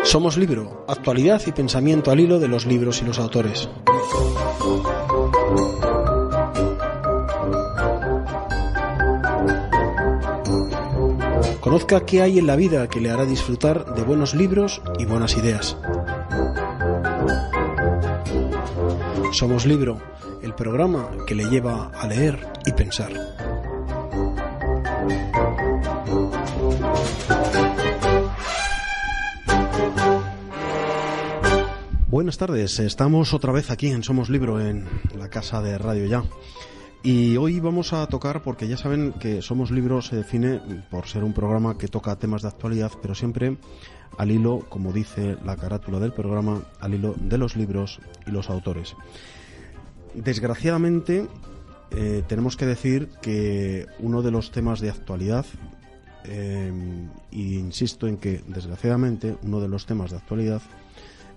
Somos Libro, actualidad y pensamiento al hilo de los libros y los autores. Conozca qué hay en la vida que le hará disfrutar de buenos libros y buenas ideas. Somos Libro, el programa que le lleva a leer y pensar. Buenas tardes, estamos otra vez aquí en Somos Libro, en la casa de Radio Ya. Y hoy vamos a tocar, porque ya saben que Somos Libro se define por ser un programa que toca temas de actualidad, pero siempre al hilo, como dice la carátula del programa, al hilo de los libros y los autores. Desgraciadamente, tenemos que decir que uno de los temas de actualidad, y insisto en que desgraciadamente uno de los temas de actualidad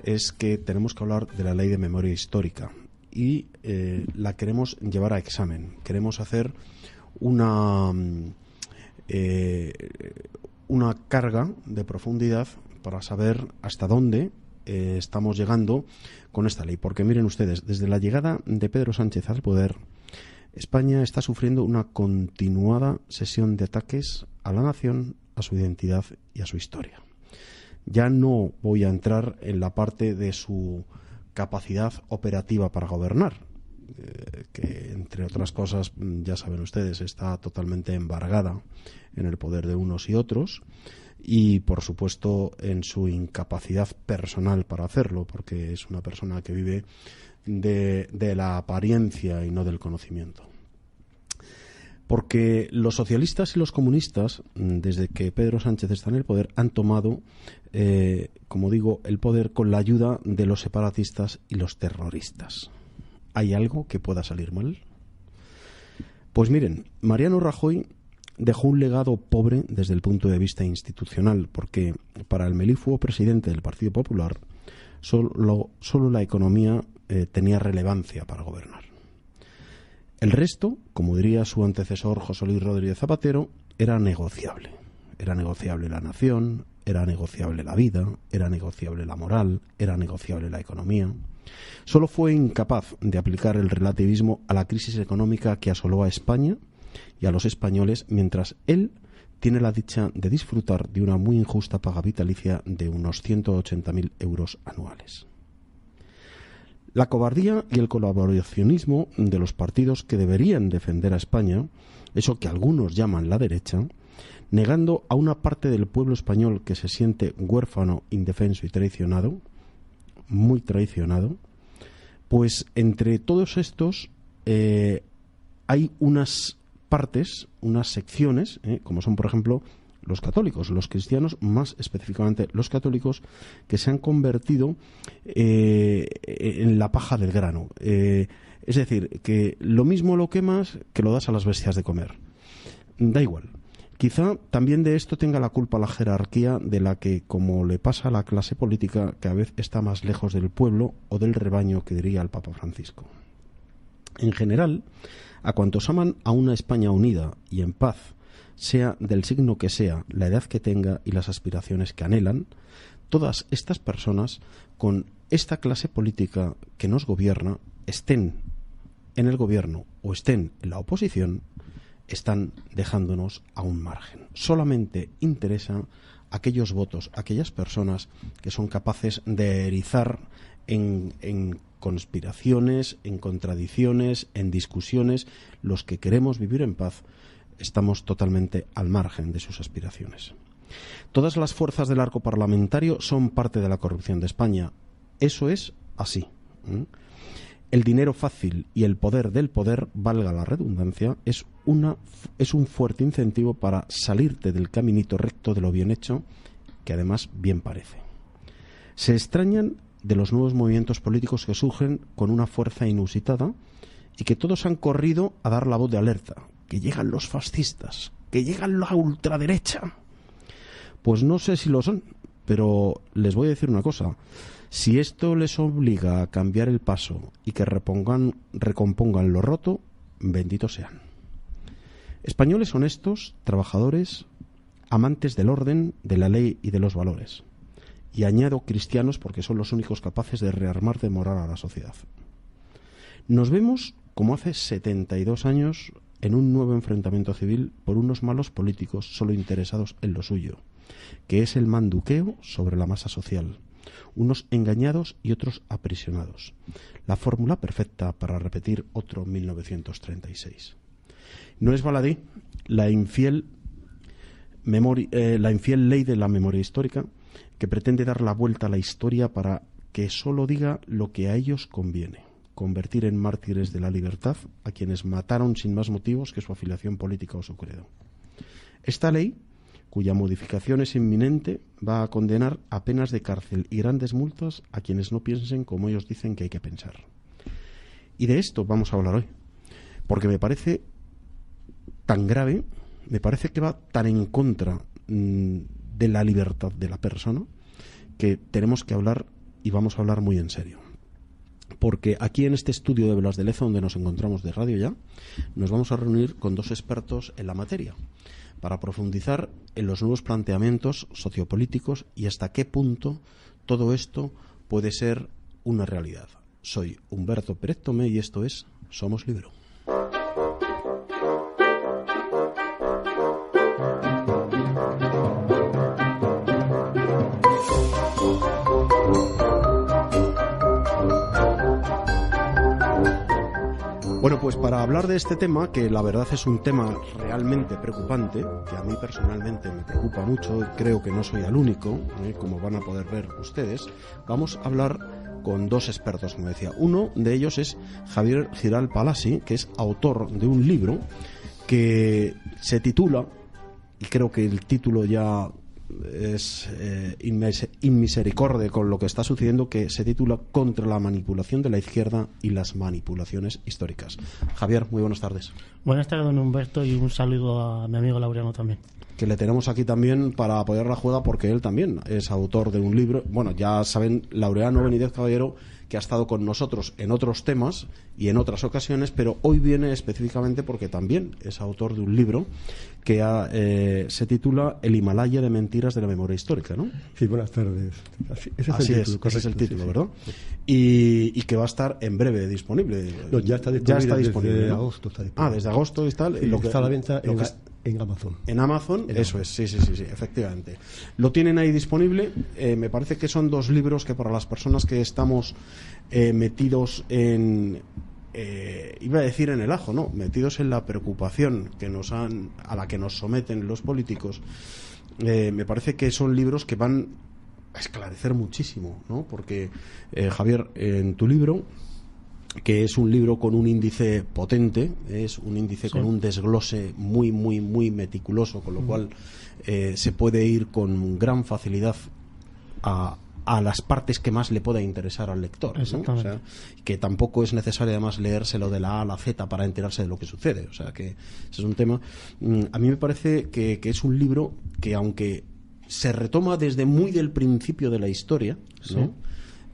es que tenemos que hablar de la Ley de Memoria Histórica y la queremos llevar a examen. Queremos hacer una carga de profundidad para saber hasta dónde estamos llegando con esta ley. Porque miren ustedes, desde la llegada de Pedro Sánchez al poder, España está sufriendo una continuada sesión de ataques a la nación, a su identidad y a su historia. Ya no voy a entrar en la parte de su capacidad operativa para gobernar, que entre otras cosas, ya saben ustedes, está totalmente embargada en el poder de unos y otros, y por supuesto en su incapacidad personal para hacerlo, porque es una persona que vive de la apariencia y no del conocimiento. Porque los socialistas y los comunistas, desde que Pedro Sánchez está en el poder, han tomado, como digo, el poder con la ayuda de los separatistas y los terroristas. ¿Hay algo que pueda salir mal? Pues miren, Mariano Rajoy dejó un legado pobre desde el punto de vista institucional, porque para el melifluo presidente del Partido Popular solo la economía tenía relevancia para gobernar. El resto, como diría su antecesor José Luis Rodríguez Zapatero, era negociable. Era negociable la nación, era negociable la vida, era negociable la moral, era negociable la economía. Solo fue incapaz de aplicar el relativismo a la crisis económica que asoló a España y a los españoles, mientras él tiene la dicha de disfrutar de una muy injusta paga vitalicia de unos 180.000 euros anuales. La cobardía y el colaboracionismo de los partidos que deberían defender a España, eso que algunos llaman la derecha, negando a una parte del pueblo español que se siente huérfano, indefenso y traicionado, muy traicionado, pues entre todos estos hay unas partes, unas secciones, como son por ejemplo los católicos, los cristianos, más específicamente los católicos, que se han convertido en la paja del grano. Es decir, que lo mismo lo quemas que lo das a las bestias de comer. Da igual. Quizá también de esto tenga la culpa la jerarquía, de la que, como le pasa a la clase política, cada vez está más lejos del pueblo o del rebaño, que diría el Papa Francisco. En general, a cuantos aman a una España unida y en paz, sea del signo que sea, la edad que tenga y las aspiraciones que anhelan, todas estas personas, con esta clase política que nos gobierna, estén en el gobierno o estén en la oposición, están dejándonos a un margen. Solamente interesa aquellos votos, aquellas personas que son capaces de erizar en conspiraciones, en contradicciones, en discusiones. Los que queremos vivir en paz estamos totalmente al margen de sus aspiraciones. Todas las fuerzas del arco parlamentario son parte de la corrupción de España. Eso es así. El dinero fácil y el poder del poder, valga la redundancia, es un fuerte incentivo para salirte del caminito recto de lo bien hecho, que además bien parece. Se extrañan de los nuevos movimientos políticos que surgen con una fuerza inusitada y que todos han corrido a dar la voz de alerta. Que llegan los fascistas, que llegan la ultraderecha. Pues no sé si lo son, pero les voy a decir una cosa. Si esto les obliga a cambiar el paso y que recompongan lo roto, benditos sean. Españoles honestos, trabajadores, amantes del orden, de la ley y de los valores. Y añado cristianos porque son los únicos capaces de rearmar de moral a la sociedad. Nos vemos, como hace 72 años, en un nuevo enfrentamiento civil por unos malos políticos solo interesados en lo suyo, que es el manduqueo sobre la masa social. Unos engañados y otros aprisionados. La fórmula perfecta para repetir otro 1936. No es baladí la infiel ley de la memoria histórica que pretende dar la vuelta a la historia para que solo diga lo que a ellos conviene. Convertir en mártires de la libertad a quienes mataron sin más motivos que su afiliación política o su credo. Esta ley, cuya modificación es inminente, va a condenar a penas de cárcel y grandes multas a quienes no piensen como ellos dicen que hay que pensar. Y de esto vamos a hablar hoy, porque me parece tan grave, me parece que va tan en contra de la libertad de la persona, que tenemos que hablar, y vamos a hablar muy en serio. Porque aquí en este estudio de Velas de Lezo, donde nos encontramos de Radio Ya, nos vamos a reunir con dos expertos en la materia para profundizar en los nuevos planteamientos sociopolíticos y hasta qué punto todo esto puede ser una realidad. Soy Humberto Pérez Tomé y esto es Somos Libro. Bueno, pues para hablar de este tema, que la verdad es un tema realmente preocupante, que a mí personalmente me preocupa mucho, y creo que no soy el único, como van a poder ver ustedes, vamos a hablar con dos expertos, como decía. Uno de ellos es Javier Giral Palasi, que es autor de un libro que se titula, y creo que el título ya es inmisericordia con lo que está sucediendo, que se titula Contra la manipulación de la izquierda y las manipulaciones históricas. Javier, muy buenas tardes. Buenas tardes, don Humberto, y un saludo a mi amigo Laureano también. Que le tenemos aquí también para apoyar la jugada, porque él también es autor de un libro. Bueno, ya saben, Laureano Benítez Caballero, que ha estado con nosotros en otros temas y en otras ocasiones, pero hoy viene específicamente porque también es autor de un libro que se titula El Himalaya de mentiras de la memoria histórica, ¿no? Sí, buenas tardes. Ese es el título, ¿verdad? Y que va a estar en breve disponible. No, ya está disponible. Desde ¿no? agosto está disponible. Desde agosto y tal. Sí, lo que está a la venta en Amazon. En Amazon, eso es, sí, efectivamente. Lo tienen ahí disponible. Me parece que son dos libros que para las personas que estamos metidos en... iba a decir en el ajo, no, metidos en la preocupación a la que nos someten los políticos, me parece que son libros que van a esclarecer muchísimo, ¿no? Porque, Javier, en tu libro, que es un libro con un índice potente, es un índice con un desglose muy, muy, muy meticuloso, con lo cual se puede ir con gran facilidad a las partes que más le pueda interesar al lector, ¿no? O sea, que tampoco es necesario además leérselo de la A a la Z para enterarse de lo que sucede. O sea, que ese es un tema. A mí me parece que es un libro que, aunque se retoma desde muy del principio de la historia, ¿no? Sí.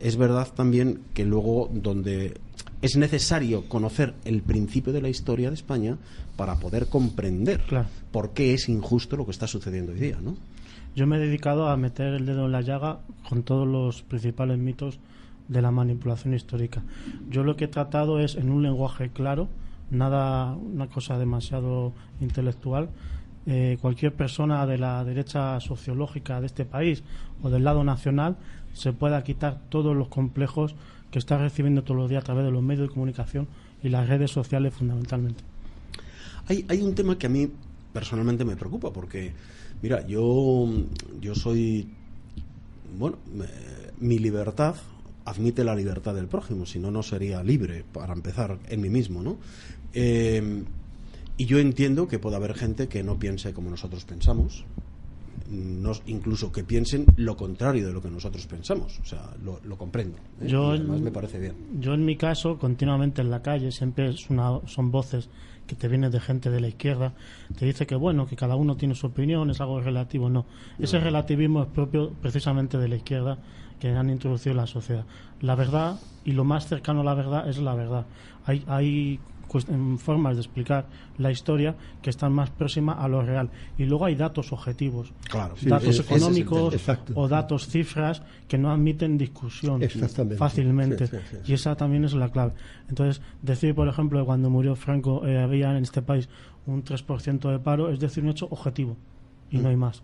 Es verdad también que luego donde es necesario conocer el principio de la historia de España para poder comprender por qué es injusto lo que está sucediendo hoy día, ¿no? Yo me he dedicado a meter el dedo en la llaga con todos los principales mitos de la manipulación histórica. Yo lo que he tratado es, en un lenguaje claro, una cosa demasiado intelectual, cualquier persona de la derecha sociológica de este país o del lado nacional se pueda quitar todos los complejos que está recibiendo todos los días a través de los medios de comunicación y las redes sociales fundamentalmente. Hay un tema que a mí personalmente me preocupa, porque mira, yo soy, bueno, mi libertad admite la libertad del prójimo, si no, no sería libre, para empezar, en mí mismo, ¿no? Y yo entiendo que puede haber gente que no piense como nosotros pensamos, incluso que piensen lo contrario de lo que nosotros pensamos. O sea, lo comprendo, ¿eh? Y además me parece bien. Yo, en mi caso, continuamente en la calle siempre son voces que te vienen de gente de la izquierda, te dice que bueno, que cada uno tiene su opinión, es algo relativo. No, ese relativismo es propio precisamente de la izquierda, que han introducido en la sociedad. La verdad, y lo más cercano a la verdad, es la verdad. Hay formas de explicar la historia que están más próximas a lo real. Y luego hay datos objetivos, claro, datos económicos o Exacto. datos, cifras que no admiten discusión fácilmente. Sí. Y esa también es la clave. Entonces, decir, por ejemplo, que cuando murió Franco había en este país un 3% de paro, es decir, un hecho objetivo y no hay más.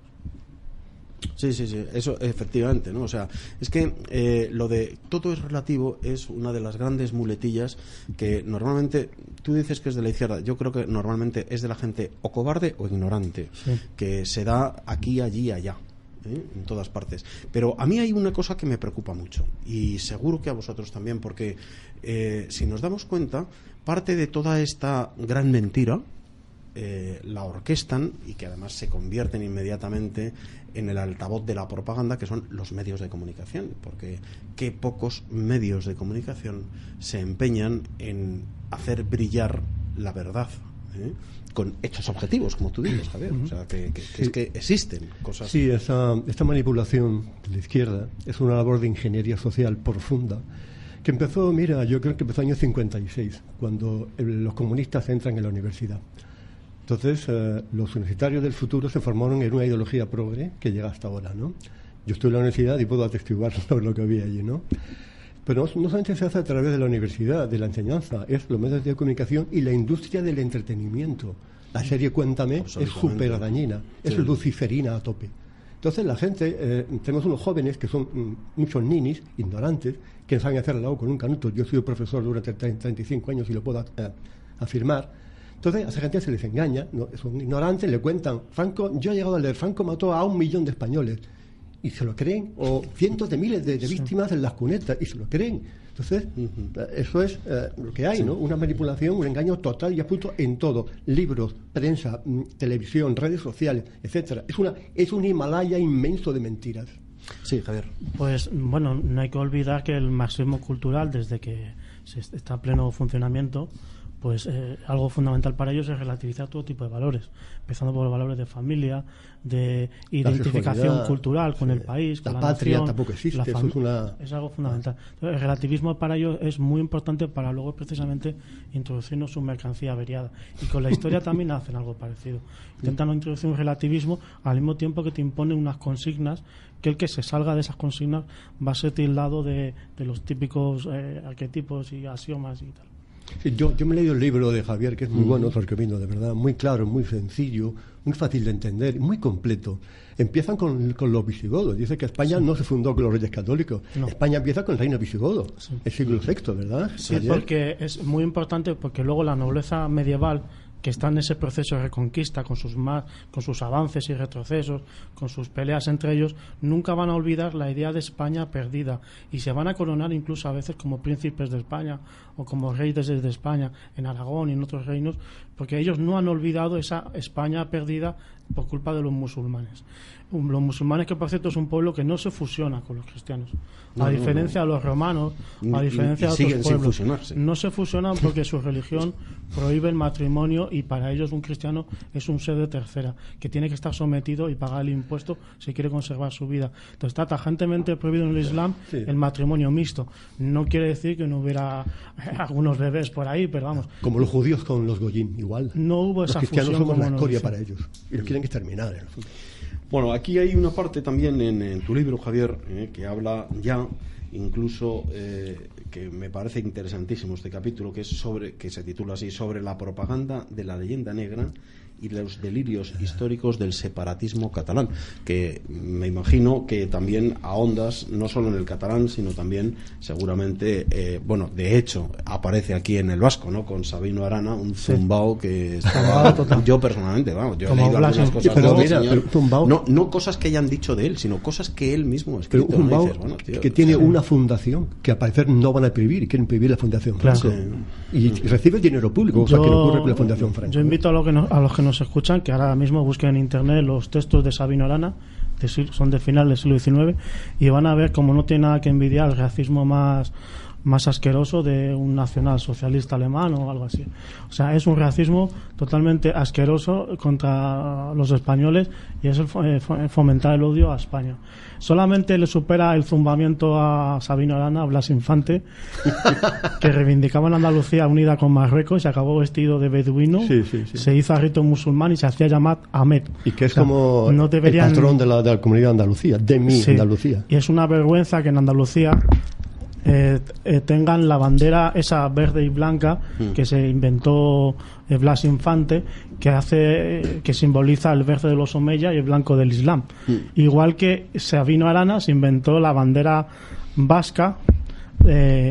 Sí, eso efectivamente, ¿no? O sea, es que lo de todo es relativo es una de las grandes muletillas que normalmente tú dices que es de la izquierda. Yo creo que normalmente es de la gente o cobarde o ignorante, que se da aquí, allí, allá, en todas partes. Pero a mí hay una cosa que me preocupa mucho y seguro que a vosotros también, porque si nos damos cuenta, parte de toda esta gran mentira la orquestan y que además se convierten inmediatamente en el altavoz de la propaganda, que son los medios de comunicación, porque qué pocos medios de comunicación se empeñan en hacer brillar la verdad, con hechos objetivos, como tú dices, Javier. O sea, que es que existen cosas. Sí, esta manipulación de la izquierda es una labor de ingeniería social profunda que empezó, yo creo que empezó en el año 56, cuando los comunistas entran en la universidad. Entonces, los universitarios del futuro se formaron en una ideología progre que llega hasta ahora, ¿no? Yo estoy en la universidad y puedo atestiguar sobre lo que había allí, ¿no? Pero no solamente se hace a través de la universidad, de la enseñanza, es los medios de comunicación y la industria del entretenimiento. La serie Cuéntame es súper dañina, es luciferina a tope. Entonces la gente, tenemos unos jóvenes que son muchos ninis, ignorantes, que no saben hacer el agua con un canuto. Yo he sido profesor durante 35 años y lo puedo afirmar. Entonces a esa gente se les engaña, ¿no? Son ignorantes, le cuentan, Franco, yo he llegado a leer, Franco mató a 1 millón de españoles, y se lo creen, o cientos de miles de víctimas en las cunetas, y se lo creen. Entonces, eso es lo que hay, ¿no? Una manipulación, un engaño total y absoluto en todo, libros, prensa, televisión, redes sociales, etcétera. Es un Himalaya inmenso de mentiras. Sí, Javier. Pues bueno, no hay que olvidar que el marxismo cultural, desde que está en pleno funcionamiento, pues algo fundamental para ellos es relativizar todo tipo de valores, empezando por los valores de familia, de identificación cultural con el país, con la patria nación, tampoco existe, es algo fundamental. Entonces, el relativismo para ellos es muy importante para luego precisamente introducirnos su mercancía averiada, y con la historia también hacen algo parecido, intentan introducir un relativismo al mismo tiempo que te imponen unas consignas que el que se salga de esas consignas va a ser tildado de los típicos arquetipos y axiomas y tal. Sí, yo me he leído el libro de Javier, que es muy bueno, os lo recomiendo, de verdad, muy claro, muy sencillo, muy fácil de entender, muy completo. Empiezan con los visigodos. Dice que España no se fundó con los reyes católicos. No. España empieza con el reino visigodo, el siglo VI, ¿verdad? Sí, porque es muy importante, porque luego la nobleza medieval, que está en ese proceso de reconquista, con sus avances y retrocesos, con sus peleas entre ellos, nunca van a olvidar la idea de España perdida, y se van a coronar incluso a veces como príncipes de España o como reyes de España en Aragón y en otros reinos, porque ellos no han olvidado esa España perdida por culpa de los musulmanes. Los musulmanes, que por cierto es un pueblo que no se fusiona con los cristianos, a diferencia de los romanos, a diferencia de otros pueblos. No se fusionan porque su religión prohíbe el matrimonio, y para ellos un cristiano es un ser de tercera que tiene que estar sometido y pagar el impuesto si quiere conservar su vida. Entonces está tajantemente prohibido en el Islam el matrimonio mixto. No quiere decir que no hubiera algunos bebés por ahí, pero vamos. Como los judíos con los goyim, igual. No hubo esa fusión. Los cristianos somos la escoria para ellos y los quieren exterminar. Bueno, aquí hay una parte también en tu libro, Javier, que habla ya incluso que me parece interesantísimo este capítulo, que se titula así: sobre la propaganda de la leyenda negra y los delirios históricos del separatismo catalán, que me imagino que también ahondas no solo en el catalán, sino también seguramente, de hecho aparece aquí en el vasco, ¿no? Con Sabino Arana, un zumbao que estaba, yo personalmente, yo he leído algunas cosas, pero no cosas que hayan dicho de él, sino cosas que él mismo ha escrito. Pero un zumbao que tiene una fundación que al parecer no van a prohibir, y quieren prohibir la Fundación Franco, y recibe dinero público, cosa que no ocurre con la Fundación Franco. Yo invito a los que nos escuchan que ahora mismo busquen en internet los textos de Sabino Arana, son del final del siglo XIX, y van a ver cómo no tiene nada que envidiar el racismo más más asqueroso de un nacionalsocialista alemán o algo así. O sea, es un racismo totalmente asqueroso contra los españoles y es el fomentar el odio a España. Solamente le supera el zumbamiento a Sabino Arana, a Blas Infante, que reivindicaba en Andalucía unida con Marruecos y acabó vestido de beduino, se hizo a rito musulmán y se hacía llamar Ahmed. Y que es como el patrón de la comunidad de Andalucía, de mi Andalucía. Y es una vergüenza que en Andalucía tengan la bandera esa verde y blanca que se inventó Blas Infante, que simboliza el verde de los Omeya y el blanco del Islam. Igual que Sabino Arana se inventó la bandera vasca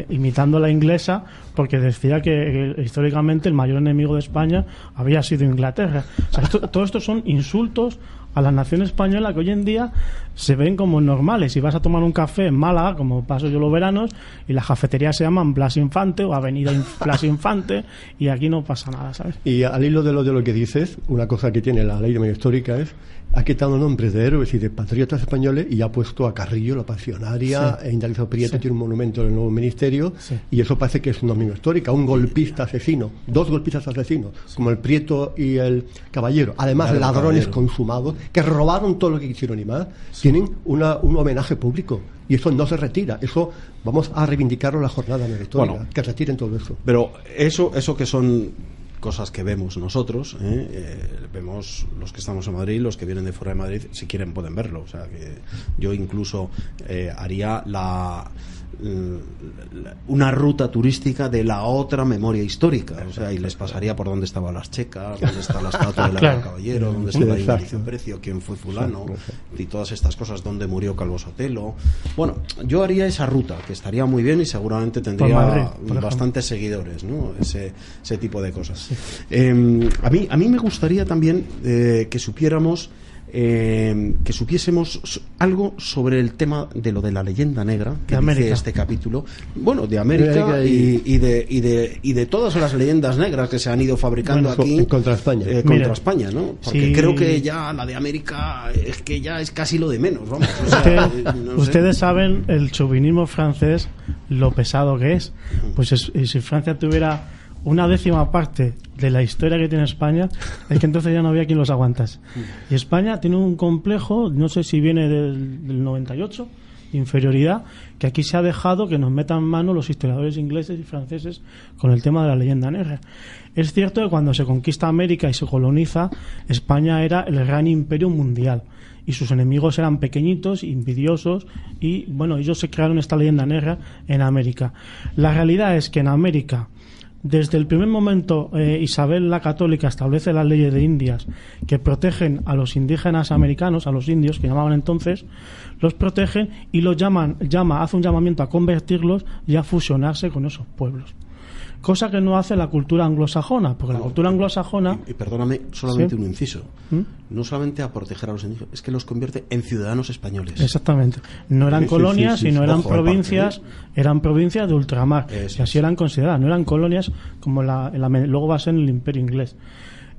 imitando la inglesa, porque decía que históricamente el mayor enemigo de España había sido Inglaterra. O sea, todo esto son insultos a la nación española que hoy en día se ven como normales. Si vas a tomar un café en Málaga, como paso yo los veranos, y las cafeterías se llaman Blas Infante o Avenida Blas Infante, y aquí no pasa nada, ¿sabes? Y al hilo de lo que dices, una cosa que tiene la ley de memoria histórica es: ha quitado nombres de héroes y de patriotas españoles y ha puesto a Carrillo, la Pasionaria, e Indalecio Prieto tiene un monumento en el nuevo ministerio, y eso parece que es una memoria histórica. Un golpista asesino, dos golpistas asesinos, como el Prieto y el Caballero, además ladrones consumados, que robaron todo lo que quisieron y más, tienen un homenaje público. Y eso no se retira. Eso vamos a reivindicarlo en la jornada memoria histórica, que retiren todo eso. Pero eso que son cosas que vemos nosotros, vemos los que estamos en Madrid, los que vienen de fuera de Madrid, si quieren pueden verlo. O sea, que yo incluso haría una ruta turística de la otra memoria histórica, o sea, y les pasaría por dónde estaban las checas, dónde está la estatua del Caballero, dónde está la Indalecio Prieto, quién fue fulano, y todas estas cosas, dónde murió Calvo Sotelo. Bueno, yo haría esa ruta, que estaría muy bien y seguramente tendría bastantes seguidores, ¿no? Ese tipo de cosas. A mí me gustaría también que supiésemos algo sobre el tema de lo de la leyenda negra que dice este capítulo, bueno, de América y de todas las leyendas negras que se han ido fabricando aquí contra España, ¿no? Porque creo que ya la de América es que ya es casi lo de menos, vamos. O sea, ustedes saben el chauvinismo francés, lo pesado que es. Pues si Francia tuviera una décima parte de la historia que tiene España, es que entonces ya no había quien los aguantase. Y España tiene un complejo, no sé si viene del 98, de inferioridad, que aquí se ha dejado que nos metan mano los historiadores ingleses y franceses con el tema de la leyenda negra. Es cierto que cuando se conquista América y se coloniza, España era el gran imperio mundial y sus enemigos eran pequeñitos, envidiosos, y bueno, ellos se crearon esta leyenda negra en América. La realidad es que en América, desde el primer momento, Isabel la Católica establece las leyes de Indias que protegen a los indígenas americanos, a los indios que llamaban entonces, los protegen y los hace un llamamiento a convertirlos y a fusionarse con esos pueblos. Cosa que no hace la cultura anglosajona, porque la cultura anglosajona... Y perdóname, solamente un inciso. No solamente a proteger a los indígenas, es que los convierte en ciudadanos españoles. Exactamente. No eran colonias, sino eran provincias, eran provincias de ultramar. Y así eran consideradas. No eran colonias como luego va a ser en el Imperio Inglés.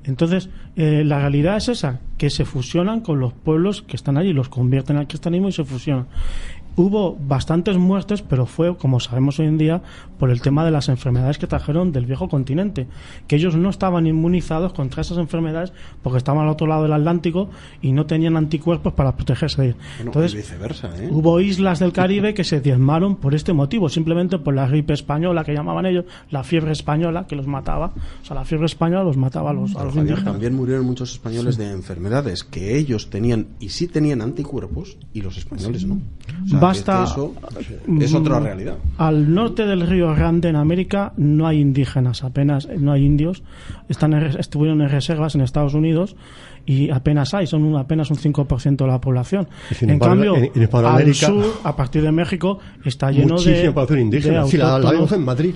Entonces, la realidad es esa, que se fusionan con los pueblos que están allí, los convierten al cristianismo y se fusionan. Hubo bastantes muertes, pero fue, como sabemos hoy en día, por el tema de las enfermedades que trajeron del viejo continente, que ellos no estaban inmunizados contra esas enfermedades porque estaban al otro lado del Atlántico y no tenían anticuerpos para protegerse de ellos. Entonces, viceversa, hubo islas del Caribe que se diezmaron por este motivo, simplemente por la gripe española, que llamaban ellos, la fiebre española, que los mataba. O sea, la fiebre española los mataba a los indígenas. También murieron muchos españoles de enfermedades que ellos tenían, y sí tenían anticuerpos, y los españoles no. O sea, basta, eso es otra realidad. Al norte del río Grande en América no hay indígenas, apenas no hay indios. Estuvieron en reservas en Estados Unidos y apenas hay, son apenas un 5% de la población. En cambio, al sur, a partir de México, está lleno de autóctonos. Sí, la vemos en Madrid.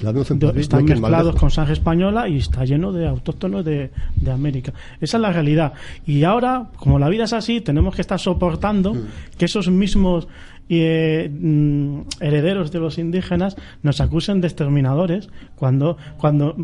Están mezclados con sangre española y está lleno de autóctonos de América. Esa es la realidad. Y ahora, como la vida es así, tenemos que estar soportando que esos mismos herederos de los indígenas nos acusen de exterminadores cuando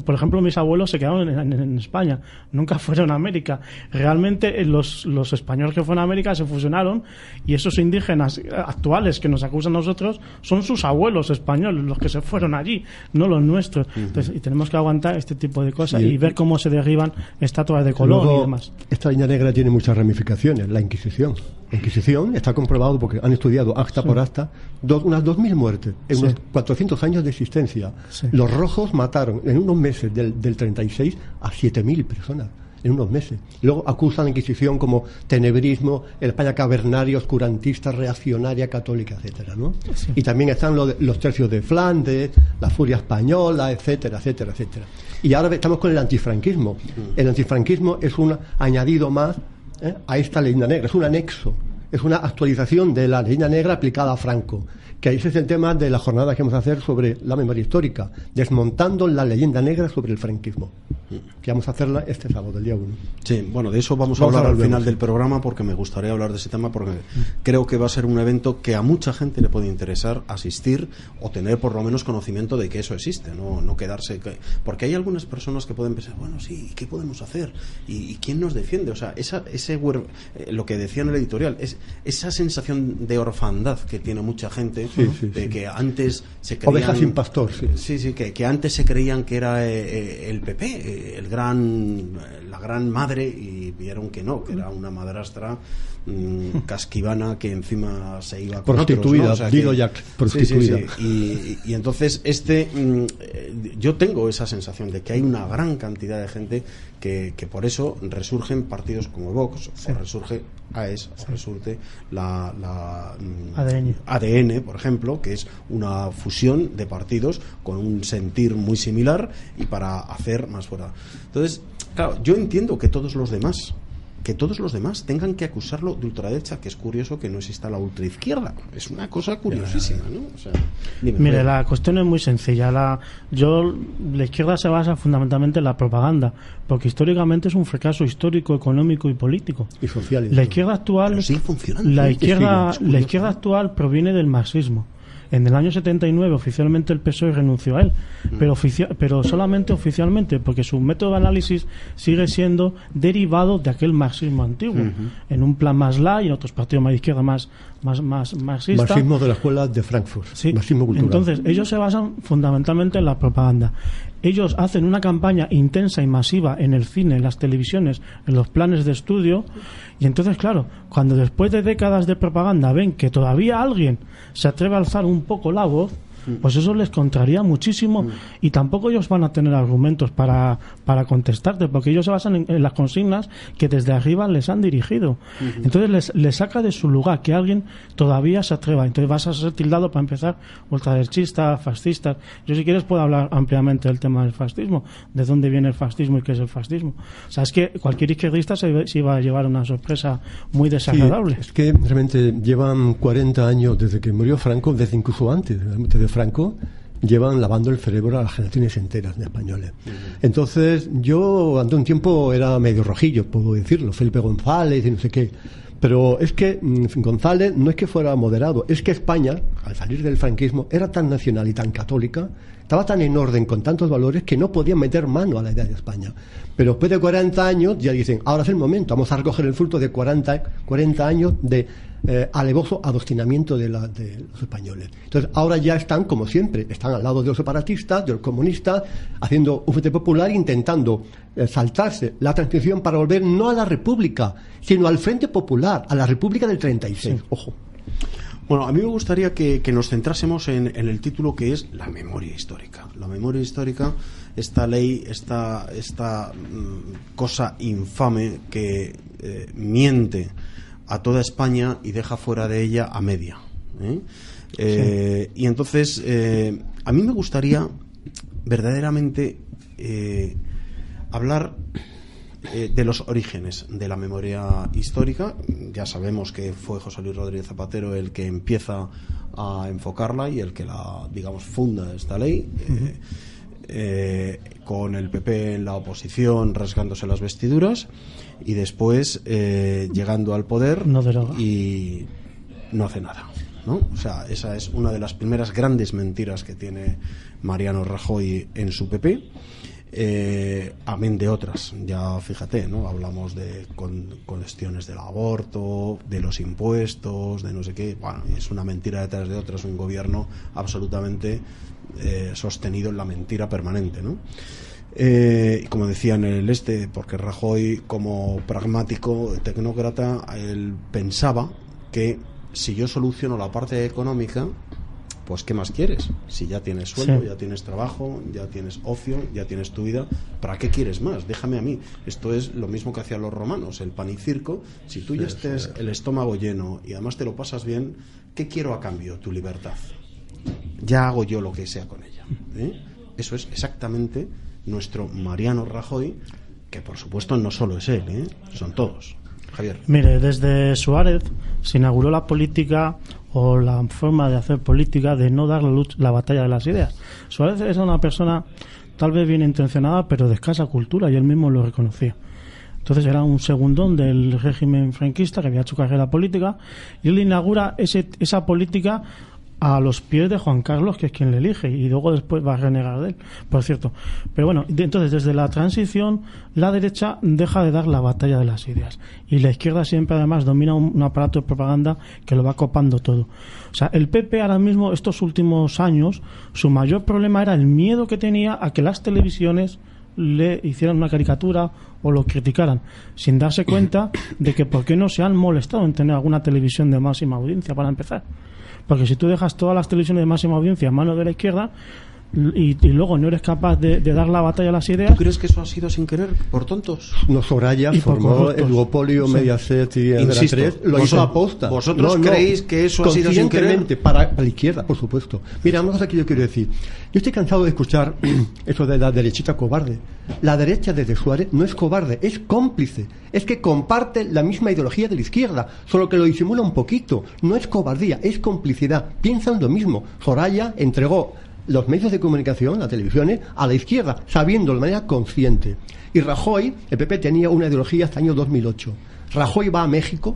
por ejemplo mis abuelos se quedaron en España, nunca fueron a América. Realmente precisamente los españoles que fueron a América se fusionaron, y esos indígenas actuales que nos acusan a nosotros son sus abuelos españoles los que se fueron allí, no los nuestros. Entonces, y tenemos que aguantar este tipo de cosas y ver cómo se derriban estatuas de Colón. Luego, y demás. Esta línea negra tiene muchas ramificaciones. La Inquisición. La Inquisición está comprobado porque han estudiado acta por acta unas 2.000 muertes en unos 400 años de existencia. Los rojos mataron en unos meses del 36 a 7.000 personas. En unos meses. Luego acusan a la Inquisición como tenebrismo, el España cavernaria, oscurantista, reaccionaria, católica, etcétera, ¿no? Y también están los tercios de Flandes, la furia española, etcétera, etcétera, etcétera. Y ahora estamos con el antifranquismo. El antifranquismo es un añadido más a esta leyenda negra, es un anexo, es una actualización de la leyenda negra aplicada a Franco. Que ese es el tema de la jornada que vamos a hacer sobre la memoria histórica, desmontando la leyenda negra sobre el franquismo, que vamos a hacerla este sábado, el día 1. Sí, bueno, de eso vamos a hablar al final del programa, porque me gustaría hablar de ese tema, porque creo que va a ser un evento que a mucha gente le puede interesar asistir o tener por lo menos conocimiento de que eso existe, no quedarse... Porque hay algunas personas que pueden pensar, bueno, sí, ¿qué podemos hacer? ¿Y quién nos defiende? O sea, lo que decía en el editorial, esa sensación de orfandad que tiene mucha gente... de que antes se creían... Ovejas sin pastor, que antes se creían que era el PP, la gran madre, y vieron que no, que era una madrastra casquivana que encima se iba con prostituida, otros, ¿no? O sea, Dilo Jack, prostituida. Y entonces yo tengo esa sensación de que hay una gran cantidad de gente que por eso resurgen partidos como Vox, o resurge AES, o resurge la ADN, por ejemplo, que es una fusión de partidos con un sentir muy similar y para hacer más fuera. Entonces, claro, yo entiendo que todos los demás tengan que acusarlo de ultraderecha, que es curioso que no exista la ultraizquierda. Es una cosa curiosísima, ¿no? O sea, mire, la cuestión es muy sencilla. La izquierda se basa fundamentalmente en la propaganda, porque históricamente es un fracaso histórico, económico y político. Y social. La izquierda actual, sigue funcionando. La izquierda actual proviene del marxismo. En el año 79 oficialmente el PSOE renunció a él, pero solamente oficialmente, porque su método de análisis sigue siendo derivado de aquel marxismo antiguo, en un plan más light, en otros partidos más de izquierda más marxista. Marxismo de la escuela de Frankfurt, marxismo cultural. Entonces ellos se basan fundamentalmente en la propaganda. Ellos hacen una campaña intensa y masiva en el cine, en las televisiones, en los planes de estudio, y entonces, claro, cuando después de décadas de propaganda ven que todavía alguien se atreve a alzar un poco la voz, pues eso les contraría muchísimo, y tampoco ellos van a tener argumentos para contestarte, porque ellos se basan en las consignas que desde arriba les han dirigido. Entonces les saca de su lugar que alguien todavía se atreva. Entonces vas a ser tildado, para empezar, ultraderechista, fascista. Yo, si quieres, puedo hablar ampliamente del tema del fascismo, de dónde viene el fascismo y qué es el fascismo. O sea, es que cualquier izquierdista se iba a llevar una sorpresa muy desagradable. Es que realmente llevan 40 años desde que murió Franco, desde incluso antes de Franco, llevan lavando el cerebro a las generaciones enteras de españoles. Entonces, yo ante un tiempo era medio rojillo, puedo decirlo, Felipe González y no sé qué. Pero es que González no es que fuera moderado, es que España, al salir del franquismo, era tan nacional y tan católica, estaba tan en orden con tantos valores que no podían meter mano a la idea de España. Pero después de 40 años ya dicen, ahora es el momento, vamos a recoger el fruto de 40 años de alevoso adoctrinamiento de los españoles. Entonces ahora ya están, como siempre, están al lado de los separatistas, de los comunistas, haciendo un frente popular, intentando saltarse la transición para volver no a la República, sino al Frente Popular, a la República del 36. Sí. Ojo. Bueno, a mí me gustaría que nos centrásemos en el título, que es la memoria histórica. La memoria histórica, esta ley, esta cosa infame que miente a toda España y deja fuera de ella a media. Y entonces, a mí me gustaría verdaderamente hablar de los orígenes de la memoria histórica. Ya sabemos que fue José Luis Rodríguez Zapatero el que empieza a enfocarla y el que funda esta ley, con el PP en la oposición rasgándose las vestiduras, y después llegando al poder y no hace nada, ¿no? O sea, esa es una de las primeras grandes mentiras que tiene Mariano Rajoy en su PP. amén de otras. Ya fíjate, ¿no? Hablamos de cuestiones del aborto, de los impuestos, de no sé qué. Bueno, es una mentira detrás de otra, es un gobierno absolutamente sostenido en la mentira permanente, ¿no? Como decía en el porque Rajoy, como pragmático tecnócrata, él pensaba que si yo soluciono la parte económica, pues ¿qué más quieres? Si ya tienes sueldo, ya tienes trabajo, ya tienes ocio, ya tienes tu vida, ¿para qué quieres más? Déjame a mí. Esto es lo mismo que hacían los romanos, el pan y circo. Si tú ya estés el estómago lleno y además te lo pasas bien, ¿qué quiero a cambio? Tu libertad. Ya hago yo lo que sea con ella. Eso es exactamente nuestro Mariano Rajoy, que por supuesto no solo es él, son todos. Javier. Mire, desde Suárez se inauguró la política o la forma de hacer política de no dar la batalla de las ideas. Suárez es una persona tal vez bien intencionada, pero de escasa cultura, y él mismo lo reconocía. Entonces era un segundón del régimen franquista que había hecho carrera política, y él inaugura esa política a los pies de Juan Carlos, que es quien le elige, y luego después va a renegar de él, por cierto. Pero bueno, entonces desde la transición la derecha deja de dar la batalla de las ideas, y la izquierda siempre además domina un aparato de propaganda que lo va copando todo. O sea, el PP ahora mismo, estos últimos años, su mayor problema era el miedo que tenía a que las televisiones le hicieran una caricatura o lo criticaran, sin darse cuenta de que por qué no se han molestado en tener alguna televisión de máxima audiencia, para empezar. Porque si tú dejas todas las televisiones de máxima audiencia en manos de la izquierda y luego no eres capaz de dar la batalla a las ideas... ¿Tú crees que eso ha sido sin querer, por tontos? No, Soraya formó el duopolio Mediaset y Antena 3, lo hizo a posta. ¿Vosotros creéis que eso ha sido sin querer? Para la izquierda, por supuesto. Mira, una cosa que yo quiero decir. Yo estoy cansado de escuchar eso de la derechita cobarde. La derecha desde Suárez no es cobarde, es cómplice. Es que comparte la misma ideología de la izquierda, solo que lo disimula un poquito. No es cobardía, es complicidad. Piensan lo mismo. Soraya entregó los medios de comunicación, las televisiones, a la izquierda, sabiendo de manera consciente. Y Rajoy, el PP tenía una ideología hasta el año 2008. Rajoy va a México,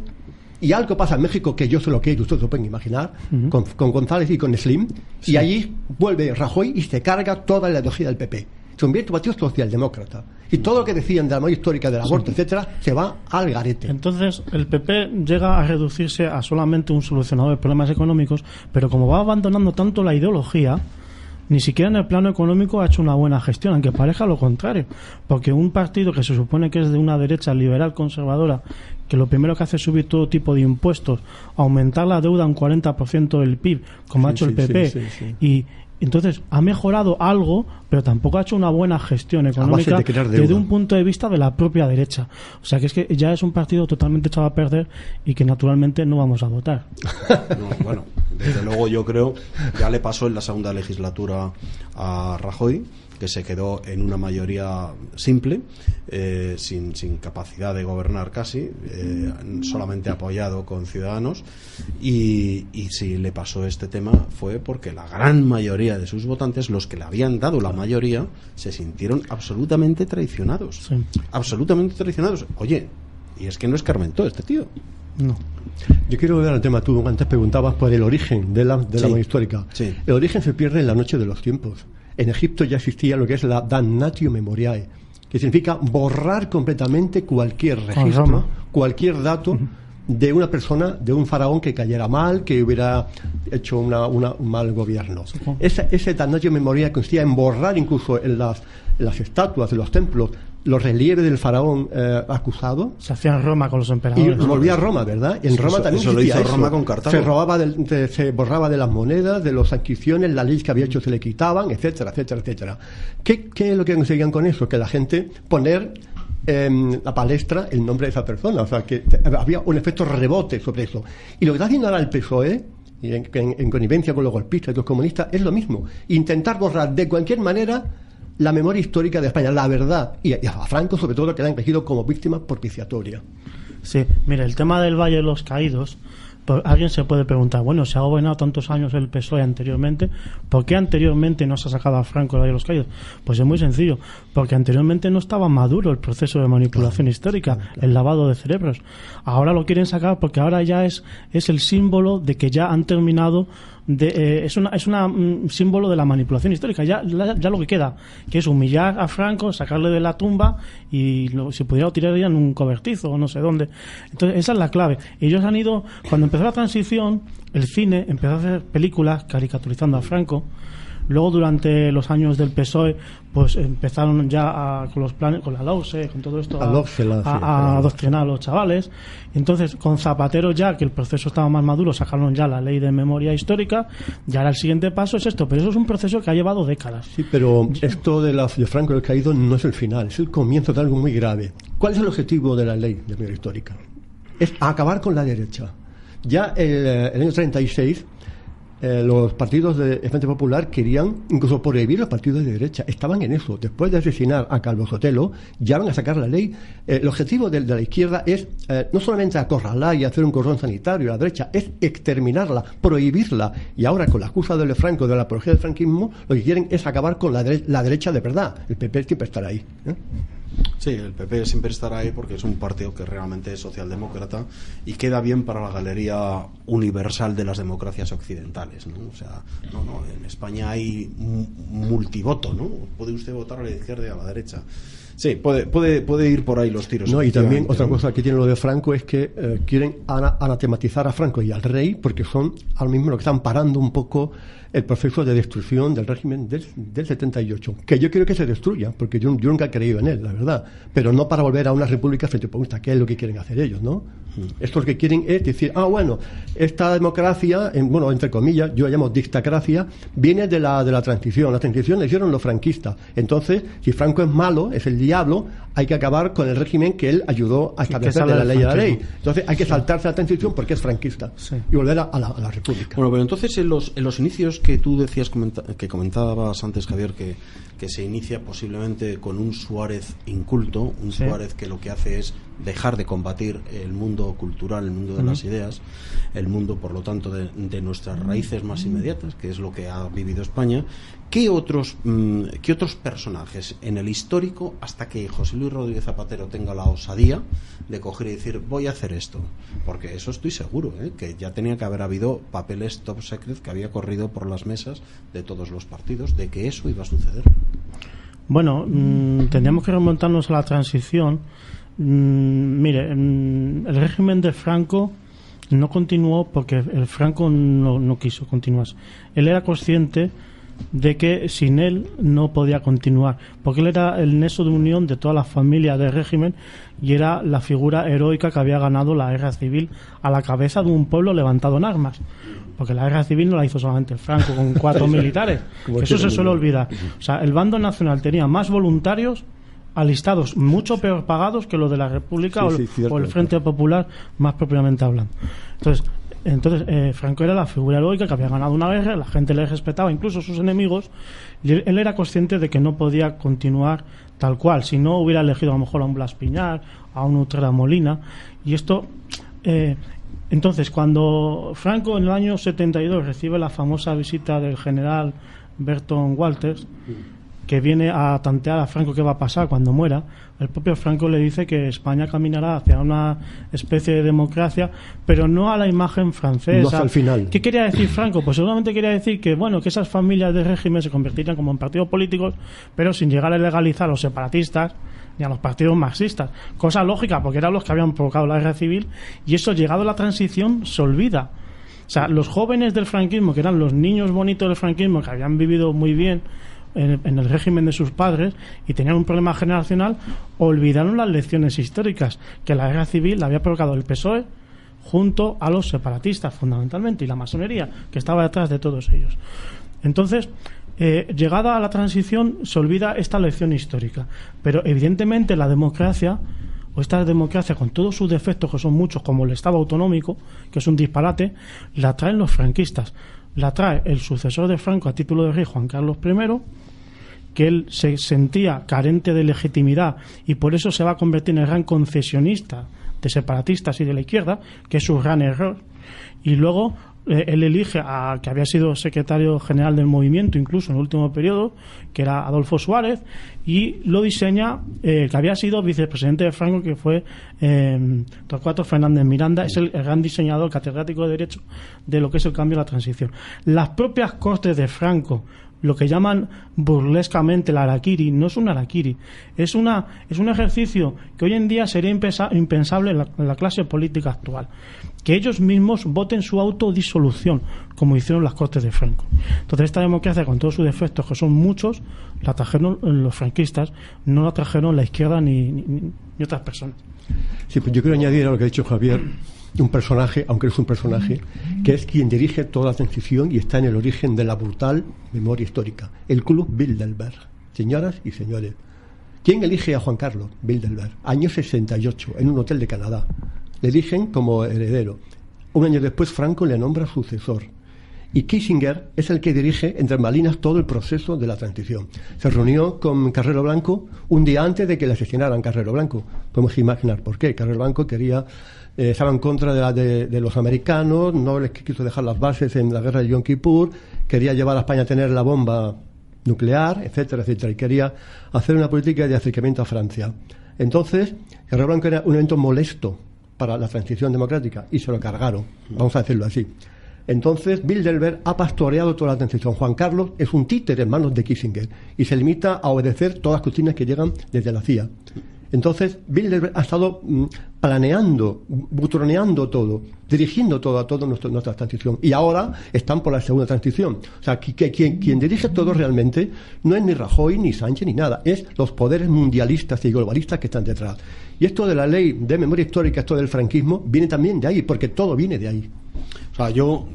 y algo pasa en México que yo sé lo que es, ustedes lo pueden imaginar, con González y con Slim, y allí vuelve Rajoy y se carga toda la ideología del PP. Se convierte en partido socialdemócrata. Y todo lo que decían de la memoria histórica del aborto, etcétera, se va al garete. Entonces, el PP llega a reducirse a solamente un solucionador de problemas económicos, pero como va abandonando tanto la ideología, ni siquiera en el plano económico ha hecho una buena gestión, aunque parezca lo contrario, porque un partido que se supone que es de una derecha liberal conservadora, que lo primero que hace es subir todo tipo de impuestos, aumentar la deuda un 40% del PIB, como ha hecho el PP, y entonces ha mejorado algo, pero tampoco ha hecho una buena gestión económica desde un punto de vista de la propia derecha. O sea que es que ya es un partido totalmente echado a perder y que naturalmente no vamos a votar. No, bueno, desde luego yo creo, ya le pasó en la segunda legislatura a Rajoy, que se quedó en una mayoría simple, sin capacidad de gobernar casi, solamente apoyado con Ciudadanos, y si le pasó este tema fue porque la gran mayoría de sus votantes, los que le habían dado la mayoría, se sintieron absolutamente traicionados. Sí. Absolutamente traicionados. Oye, y es que no escarmentó este tío. No. Yo quiero volver al tema. Tú antes preguntabas por el origen de la memoria histórica. Sí. El origen se pierde en la noche de los tiempos. En Egipto ya existía lo que es la damnatio memoriae, que significa borrar completamente cualquier registro, cualquier dato de una persona, de un faraón que cayera mal, que hubiera hecho un mal gobierno. Ese damnatio memoriae consistía en borrar incluso en las estatuas de los templos los relieves del faraón acusado. Se hacía en Roma con los emperadores. Y volvía a Roma, ¿verdad? En Roma también eso lo hizo Roma con Cartago. Se borraba de las monedas, de las adquisiciones, las leyes que había hecho se le quitaban, etcétera, etcétera, etcétera. ¿Qué es lo que conseguían con eso? Que la gente poner en la palestra el nombre de esa persona. O sea, que había un efecto rebote sobre eso. Y lo que está haciendo ahora el PSOE, y en connivencia con los golpistas y los comunistas, es lo mismo. Intentar borrar de cualquier manera la memoria histórica de España, la verdad, y a Franco sobre todo, que le han elegido como víctima propiciatoria. Sí, mire, el tema del Valle de los Caídos, alguien se puede preguntar, bueno, se ha gobernado tantos años el PSOE anteriormente, ¿por qué anteriormente no se ha sacado a Franco del Valle de los Caídos? Pues es muy sencillo, porque anteriormente no estaba maduro el proceso de manipulación histórica, el lavado de cerebros. Ahora lo quieren sacar porque ahora ya es el símbolo de que ya han terminado es una símbolo de la manipulación histórica. Ya lo que queda, que es humillar a Franco, sacarle de la tumba y si pudiera tiraría en un cobertizo o no sé dónde. Entonces esa es la clave. Ellos han ido, cuando empezó la transición, el cine empezó a hacer películas caricaturizando a Franco. Luego, durante los años del PSOE, pues empezaron ya con los planes, con la LOCSE, con todo esto, a adoctrinar a los chavales. Entonces, con Zapatero, ya que el proceso estaba más maduro, sacaron ya la ley de memoria histórica. Y ahora el siguiente paso es esto. Pero eso es un proceso que ha llevado décadas. Sí, pero esto de Franco el caído no es el final, es el comienzo de algo muy grave. ¿Cuál es el objetivo de la ley de memoria histórica? Es acabar con la derecha. Ya el año 36... los partidos de Frente Popular querían incluso prohibir los partidos de derecha. Estaban en eso. Después de asesinar a Calvo Sotelo, ya van a sacar la ley. El objetivo de la izquierda es no solamente acorralar y hacer un cordón sanitario a la derecha, es exterminarla, prohibirla. Y ahora, con la excusa del Franco, de la apología del franquismo, lo que quieren es acabar con la derecha de verdad. El PP siempre estará ahí. Sí, el PP siempre estará ahí porque es un partido que realmente es socialdemócrata y queda bien para la galería universal de las democracias occidentales, ¿no? O sea, en España hay multivoto, ¿no? Puede usted votar a la izquierda y a la derecha. Sí, puede ir por ahí los tiros. No, y también otra cosa que tiene lo de Franco es que quieren anatematizar a Franco y al rey porque son ahora mismo lo que están parando un poco el proceso de destrucción del régimen del 78, que yo quiero que se destruya, porque yo nunca he creído en él, la verdad, pero no para volver a una república frente populista, que es lo que quieren hacer ellos, ¿no? Esto lo que quieren es decir, esta democracia, entre comillas, yo la llamo dictacracia, viene de la transición. La transición la hicieron los franquistas. Entonces, si Franco es malo, es el diablo, hay que acabar con el régimen que él ayudó a establecer de la ley a la ley. Entonces, hay que saltarse la transición porque es franquista y volver a la república. Bueno, pero entonces en los inicios que tú decías, que comentabas antes, Javier, que se inicia posiblemente con un Suárez inculto, Suárez que lo que hace es dejar de combatir el mundo cultural, el mundo de las ideas, el mundo, por lo tanto, de nuestras raíces más inmediatas, que es lo que ha vivido España. ¿Qué otros personajes en el histórico, hasta que José Luis Rodríguez Zapatero tenga la osadía de coger y decir voy a hacer esto? Porque eso estoy seguro, que ya tenía que haber habido papeles top secret que había corrido por las mesas de todos los partidos de que eso iba a suceder. Bueno, tendríamos que remontarnos a la transición. Mire, el régimen de Franco no continuó porque el Franco no quiso continuar. Él era consciente de que sin él no podía continuar, porque él era el nexo de unión de toda la familia del régimen y era la figura heroica que había ganado la guerra civil a la cabeza de un pueblo levantado en armas, porque la guerra civil no la hizo solamente Franco con 4 militares, que eso se suele olvidar. O sea, el bando nacional tenía más voluntarios alistados, mucho peor pagados que los de la República o el Frente Popular, más propiamente hablando. Entonces Franco era la figura heroica que había ganado una guerra, la gente le respetaba, incluso sus enemigos, y él era consciente de que no podía continuar tal cual, si no hubiera elegido a lo mejor a un Blas Piñar, a un Utrera Molina, y esto... entonces, cuando Franco en el año 72 recibe la famosa visita del general Burton Walters, que viene a tantear a Franco qué va a pasar cuando muera, el propio Franco le dice que España caminará hacia una especie de democracia, pero no a la imagen francesa. No hasta el final. ¿Qué quería decir Franco? Pues seguramente quería decir que esas familias de régimen se convertirían como en partidos políticos, pero sin llegar a legalizar a los separatistas ni a los partidos marxistas. Cosa lógica, porque eran los que habían provocado la guerra civil, y eso, llegado a la transición, se olvida. O sea, los jóvenes del franquismo, que eran los niños bonitos del franquismo, que habían vivido muy bien en el régimen de sus padres y tenían un problema generacional, olvidaron las lecciones históricas que la guerra civil la había provocado el PSOE junto a los separatistas, fundamentalmente, y la masonería que estaba detrás de todos ellos. Entonces, llegada a la transición, se olvida esta lección histórica, pero evidentemente la democracia, o esta democracia con todos sus defectos, que son muchos, como el Estado autonómico, que es un disparate, la traen los franquistas. La trae el sucesor de Franco a título de rey, Juan Carlos I, que él se sentía carente de legitimidad y por eso se va a convertir en el gran concesionista de separatistas y de la izquierda, que es su gran error. Y luego él elige a que había sido secretario general del movimiento incluso en el último periodo, que era Adolfo Suárez, y lo diseña que había sido vicepresidente de Franco, que fue Torcuato Fernández Miranda. Es el gran diseñador catedrático de Derecho de lo que es el cambio y la transición. Las propias Cortes de Franco, lo que llaman burlescamente el harakiri, no es un harakiri, es un ejercicio que hoy en día sería impensable en la clase política actual, que ellos mismos voten su autodisolución, como hicieron las Cortes de Franco. Entonces esta democracia, con todos sus defectos, que son muchos, la trajeron los franquistas, no la trajeron la izquierda ni otras personas. Sí, pues yo quiero añadir a lo que ha dicho Javier un personaje, aunque es un personaje, que es quien dirige toda la transición y está en el origen de la brutal memoria histórica, el Club Bilderberg. Señoras y señores, ¿quién elige a Juan Carlos Bilderberg? Año 68, en un hotel de Canadá. Le eligen como heredero. Un año después Franco le nombra sucesor. Y Kissinger es el que dirige entre bambalinas todo el proceso de la transición. Se reunió con Carrero Blanco un día antes de que le asesinaran Carrero Blanco. Podemos imaginar por qué. Carrero Blanco estaba en contra de los americanos, no les quiso dejar las bases en la guerra de Yom Kippur, quería llevar a España a tener la bomba nuclear, etcétera, etcétera, y quería hacer una política de acercamiento a Francia. Entonces, Carrero Blanco era un evento molesto para la transición democrática y se lo cargaron, vamos a decirlo así. Entonces, Bilderberg ha pastoreado toda la transición. Juan Carlos es un títere en manos de Kissinger y se limita a obedecer todas las cuestiones que llegan desde la CIA. Entonces, Bilderberg ha estado planeando, butroneando todo, dirigiendo toda nuestra transición. Y ahora están por la segunda transición. O sea, quien dirige todo realmente no es ni Rajoy, ni Sánchez, ni nada. Es los poderes mundialistas y globalistas que están detrás. Y esto de la ley de memoria histórica, esto del franquismo, viene también de ahí, porque todo viene de ahí. O sea, yo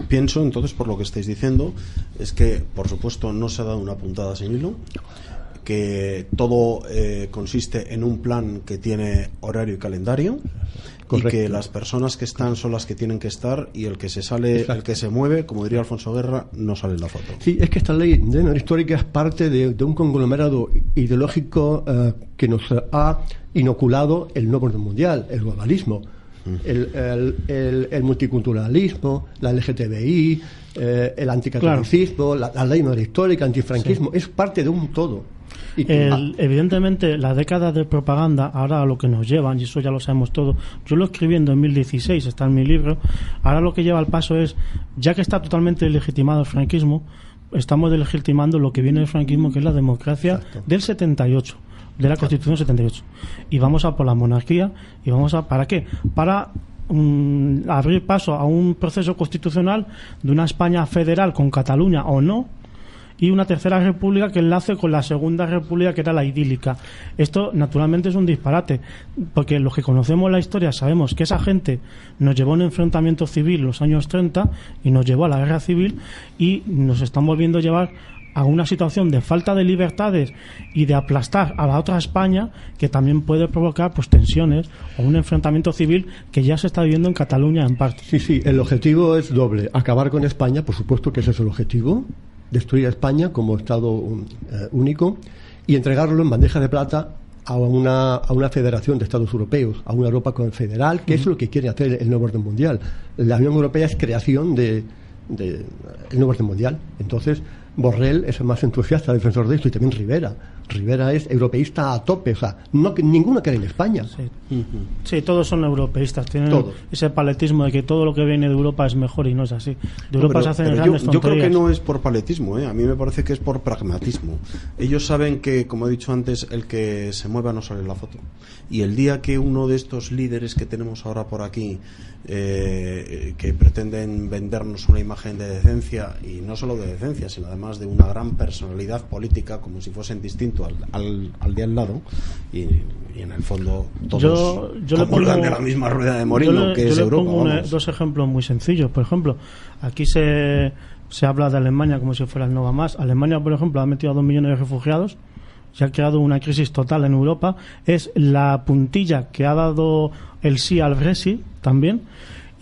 pienso, entonces, por lo que estáis diciendo, es que, por supuesto, no se ha dado una puntada sin hilo, que todo consiste en un plan que tiene horario y calendario. Correcto. Y que las personas que están son las que tienen que estar, y el que se sale, exacto, el que se mueve, como diría Alfonso Guerra, no sale en la foto. Sí, es que esta ley de memoria histórica es parte de un conglomerado ideológico que nos ha inoculado el nuevo orden mundial, el globalismo, el multiculturalismo, la LGTBI, el anticatolicismo, claro, la ley de memoria histórica, el antifranquismo, sí, es parte de un todo. Evidentemente, las décadas de propaganda, ahora a lo que nos llevan, y eso ya lo sabemos todo, yo lo escribí en 2016, está en mi libro, ahora lo que lleva al paso es, ya que está totalmente legitimado el franquismo, estamos legitimando lo que viene del franquismo, que es la democracia, exacto, del 78, de la Constitución 78, y vamos a por la monarquía, y vamos a, ¿para qué? Para abrir paso a un proceso constitucional de una España federal con Cataluña o no, y una tercera república que enlace con la segunda república, que era la idílica. Esto naturalmente es un disparate, porque los que conocemos la historia sabemos que esa gente nos llevó a un enfrentamiento civil en los años 30 y nos llevó a la guerra civil, y nos están volviendo a llevar a una situación de falta de libertades y de aplastar a la otra España, que también puede provocar pues tensiones o un enfrentamiento civil que ya se está viviendo en Cataluña en parte. Sí, el objetivo es doble: acabar con España, por supuesto que ese es el objetivo, destruir a España como Estado único, y entregarlo en bandeja de plata a una federación de Estados europeos, a una Europa confederal, que es lo que quiere hacer el nuevo orden mundial. La Unión Europea es creación del nuevo orden mundial. Entonces, Borrell es el más entusiasta defensor de esto, y también Rivera. Rivera es europeísta a tope, o sea, ninguno quiere en España. Sí. Sí, todos son europeístas, tienen ese paletismo de que todo lo que viene de Europa es mejor, y no es así. De Europa se hacen grandes tonterías. Yo creo que no es por paletismo, a mí me parece que es por pragmatismo. Ellos saben que, como he dicho antes, el que se mueva no sale en la foto. Y el día que uno de estos líderes que tenemos ahora por aquí, que pretenden vendernos una imagen de decencia, y no solo de decencia, sino además de una gran personalidad política, como si fuesen distintos al de al lado, y en el fondo todos comulgan de la misma rueda de molino, que es Europa. Yo le pongo dos ejemplos muy sencillos. Por ejemplo, aquí se habla de Alemania como si fuera el no va más. Alemania, por ejemplo, ha metido a 2 millones de refugiados, se ha creado una crisis total en Europa, es la puntilla que ha dado el sí al Brexit también,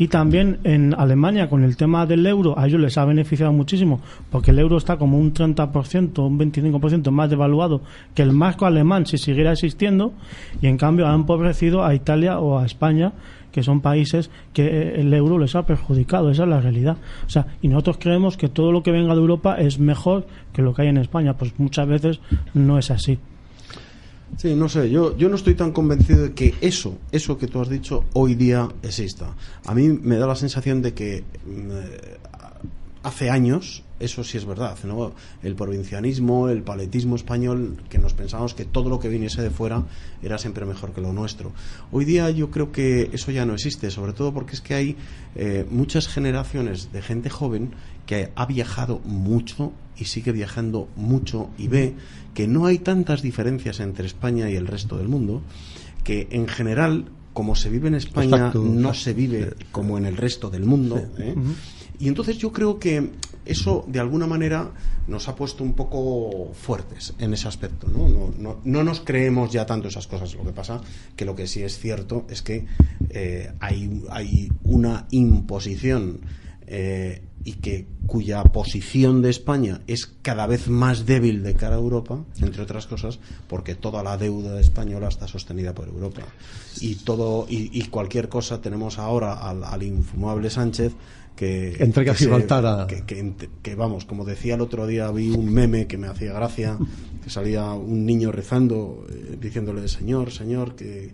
Y también en Alemania, con el tema del euro, a ellos les ha beneficiado muchísimo, porque el euro está como un 30%, un 25% más devaluado que el marco alemán si siguiera existiendo, y en cambio ha empobrecido a Italia o a España, que son países que el euro les ha perjudicado. Esa es la realidad. O sea, y nosotros creemos que todo lo que venga de Europa es mejor que lo que hay en España. Pues muchas veces no es así. Sí, no sé, yo no estoy tan convencido de que eso que tú has dicho hoy día exista. A mí me da la sensación de que hace años, eso sí es verdad, ¿no? El provincianismo, el paletismo español, que nos pensábamos que todo lo que viniese de fuera era siempre mejor que lo nuestro. Hoy día yo creo que eso ya no existe, sobre todo porque es que hay muchas generaciones de gente joven que ha viajado mucho y sigue viajando mucho y ve que no hay tantas diferencias entre España y el resto del mundo, que en general, como se vive en España, no se vive como en el resto del mundo, ¿eh? Y entonces yo creo que eso de alguna manera nos ha puesto un poco fuertes en ese aspecto, no nos creemos ya tanto esas cosas. Lo que pasa que lo que sí es cierto es que hay una imposición y que cuya posición de España es cada vez más débil de cara a Europa, entre otras cosas porque toda la deuda española está sostenida por Europa, y cualquier cosa tenemos ahora al infumable Sánchez que entrega Gibraltar que vamos, como decía el otro día, vi un meme que me hacía gracia, que salía un niño rezando, diciéndole: señor, que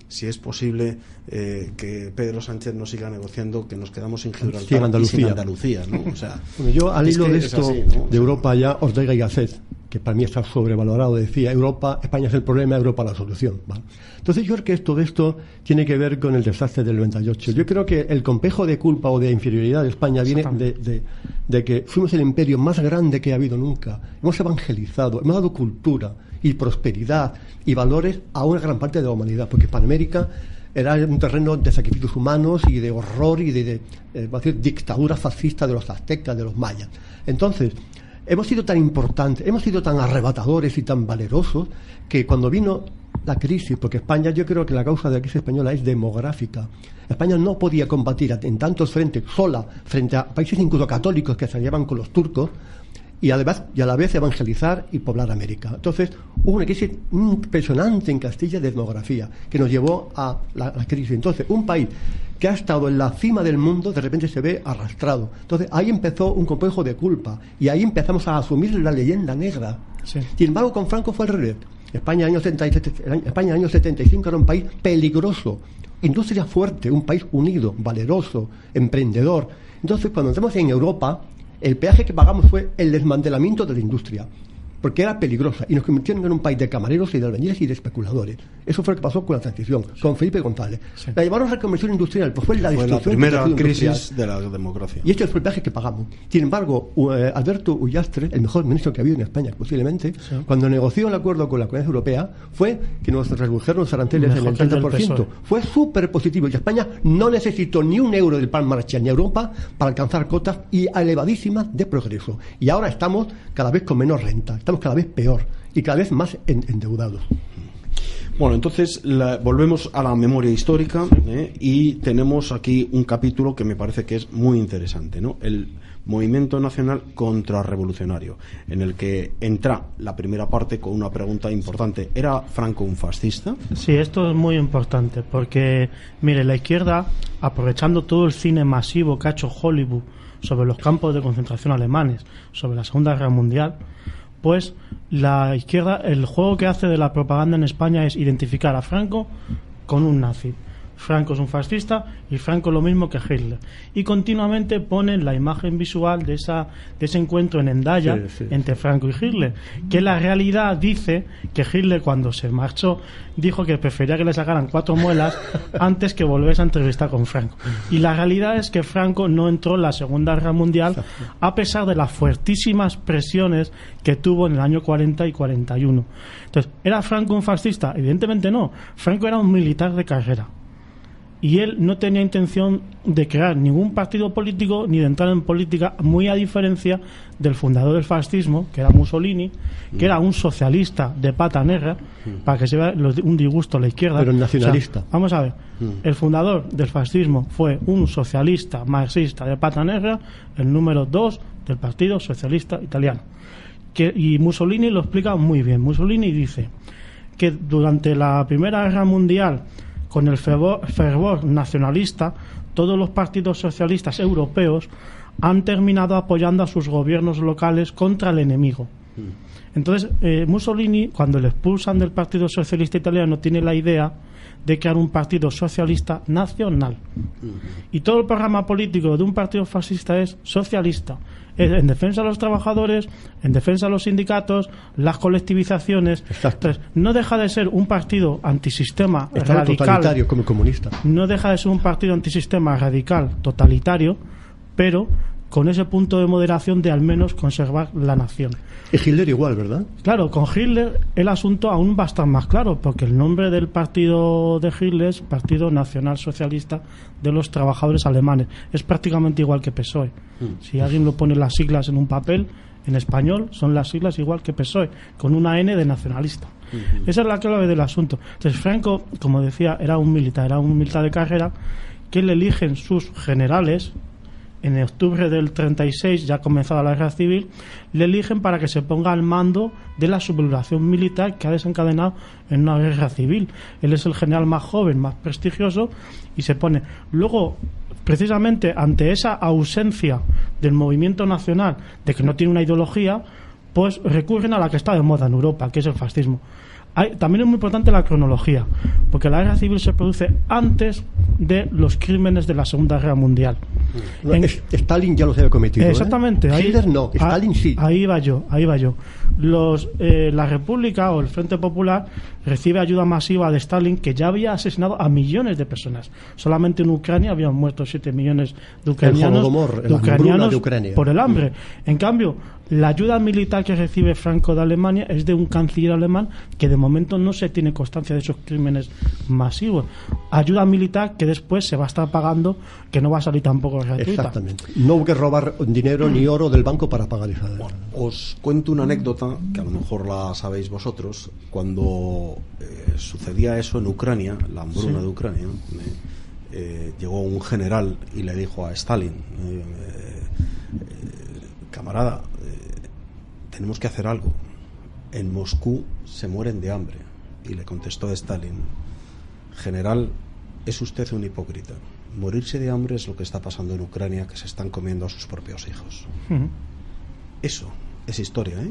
si es posible que Pedro Sánchez no siga negociando, que nos quedamos sin Gibraltar y sin Andalucía, ¿no? O sea, bueno, yo al hilo de esto, así, ¿no? De Europa, ya Ortega y Gasset, que para mí está sobrevalorado, decía: España es el problema, Europa la solución, ¿vale? Entonces yo creo que todo esto tiene que ver con el desastre del 98. Yo creo que el complejo de culpa o de inferioridad de España viene de que fuimos el imperio más grande que ha habido nunca. Hemos evangelizado, hemos dado cultura y prosperidad y valores a una gran parte de la humanidad, porque Hispanoamérica era un terreno de sacrificios humanos y de horror y de dictadura fascista de los aztecas, de los mayas. Entonces, hemos sido tan importantes, hemos sido tan arrebatadores y tan valerosos que cuando vino la crisis, porque España, yo creo que la causa de la crisis española es demográfica. España no podía combatir en tantos frentes sola frente a países incluso católicos que se aliaban con los turcos y a la vez evangelizar y poblar América. Entonces hubo una crisis impresionante en Castilla de demografía que nos llevó a la crisis. Entonces un país que ha estado en la cima del mundo de repente se ve arrastrado. Entonces ahí empezó un complejo de culpa y ahí empezamos a asumir la leyenda negra. Sí. Sin embargo, con Franco fue al revés. España año 75 era un país peligroso, industria fuerte, un país unido, valeroso, emprendedor. Entonces cuando entramos en Europa, el peaje que pagamos fue el desmantelamiento de la industria, porque era peligrosa, y nos convirtieron en un país de camareros y de albañiles y de especuladores. Eso fue lo que pasó con la transición, con Felipe González. Sí. La llevaron a la conversión industrial, pues fue la destrucción. Fue la primera crisis de la democracia. Y este fue el peaje que pagamos. Sin embargo, Alberto Ullastre, el mejor ministro que ha habido en España, posiblemente, sí, cuando negoció el acuerdo con la Comunidad Europea, fue que nos redujeron los aranceles en el 30%. Fue súper positivo, y España no necesitó ni un euro del Plan Marshall ni Europa para alcanzar cotas elevadísimas de progreso. Y ahora estamos cada vez con menos renta. Estamos cada vez peor y cada vez más endeudados. Bueno, entonces volvemos a la memoria histórica, y tenemos aquí un capítulo que me parece que es muy interesante, ¿no? El Movimiento Nacional Contrarrevolucionario, en el que entra la primera parte con una pregunta importante. ¿Era Franco un fascista? Sí, esto es muy importante porque, mire, la izquierda, aprovechando todo el cine masivo que ha hecho Hollywood sobre los campos de concentración alemanes, sobre la Segunda Guerra Mundial, pues la izquierda, el juego que hace de la propaganda en España es identificar a Franco con un nazi. Franco es un fascista y Franco lo mismo que Hitler. Y continuamente ponen la imagen visual de ese encuentro en Hendaya, sí, entre Franco y Hitler. Que la realidad dice que Hitler, cuando se marchó, dijo que prefería que le sacaran 4 muelas antes que volverse a entrevistar con Franco. Y la realidad es que Franco no entró en la Segunda Guerra Mundial a pesar de las fuertísimas presiones que tuvo en el año 40 y 41. Entonces, ¿era Franco un fascista? Evidentemente no. Franco era un militar de carrera. y él no tenía intención de crear ningún partido político ni de entrar en política, muy a diferencia del fundador del fascismo, que era Mussolini, que era un socialista de pata negra, para que se vea un disgusto a la izquierda. Pero nacionalista. O sea, vamos a ver, el fundador del fascismo fue un socialista marxista de pata negra, el número 2 del Partido Socialista Italiano. Y Mussolini lo explica muy bien. Mussolini dice que durante la Primera Guerra Mundial, con el fervor nacionalista, todos los partidos socialistas europeos han terminado apoyando a sus gobiernos locales contra el enemigo. Entonces, Mussolini, cuando le expulsan del Partido Socialista Italiano, tiene la idea de crear un partido socialista nacional. Y todo el programa político de un partido fascista es socialista. Es en defensa de los trabajadores, en defensa de los sindicatos, las colectivizaciones. Entonces, no deja de ser un partido antisistema radical. Totalitario, como comunista. No deja de ser un partido antisistema radical, totalitario, pero con ese punto de moderación de al menos conservar la nación. Y Hitler igual, ¿verdad? Claro, con Hitler el asunto aún va a estar más claro, porque el nombre del partido de Hitler es Partido Nacional Socialista de los Trabajadores Alemanes. Es prácticamente igual que PSOE. Si alguien lo pone las siglas en un papel, en español son las siglas igual que PSOE, con una N de nacionalista. Esa es la clave del asunto. Entonces Franco, como decía, era un militar de carrera, que le eligen sus generales. En octubre del 36, ya comenzada la guerra civil, le eligen para que se ponga al mando de la sublevación militar que ha desencadenado en una guerra civil. Él es el general más joven, más prestigioso, y se pone. Luego, precisamente ante esa ausencia del movimiento nacional, de que no tiene una ideología, pues recurren a la que está de moda en Europa, que es el fascismo. También es muy importante la cronología, porque la guerra civil se produce antes de los crímenes de la Segunda Guerra Mundial. Stalin ya los había cometido. Exactamente. Hitler no, Stalin sí. Ahí va yo. La República o el Frente Popular recibe ayuda masiva de Stalin, que ya había asesinado a millones de personas. Solamente en Ucrania habían muerto 7 millones de ucranianos, de Ucrania. Por el hambre. En cambio, la ayuda militar que recibe Franco de Alemania es de un canciller alemán que de momento no se tiene constancia de esos crímenes masivos. Ayuda militar que después se va a estar pagando, que no va a salir tampoco gratuita. Exactamente. No hubo que robar dinero ni oro del banco para pagar esa deuda. Os cuento una anécdota que a lo mejor la sabéis vosotros. Cuando sucedía eso en Ucrania, la hambruna de Ucrania, llegó un general y le dijo a Stalin, camarada, tenemos que hacer algo. En Moscú se mueren de hambre. Y le contestó Stalin, general, es usted un hipócrita. Morirse de hambre es lo que está pasando en Ucrania, que se están comiendo a sus propios hijos. Eso es historia, ¿eh?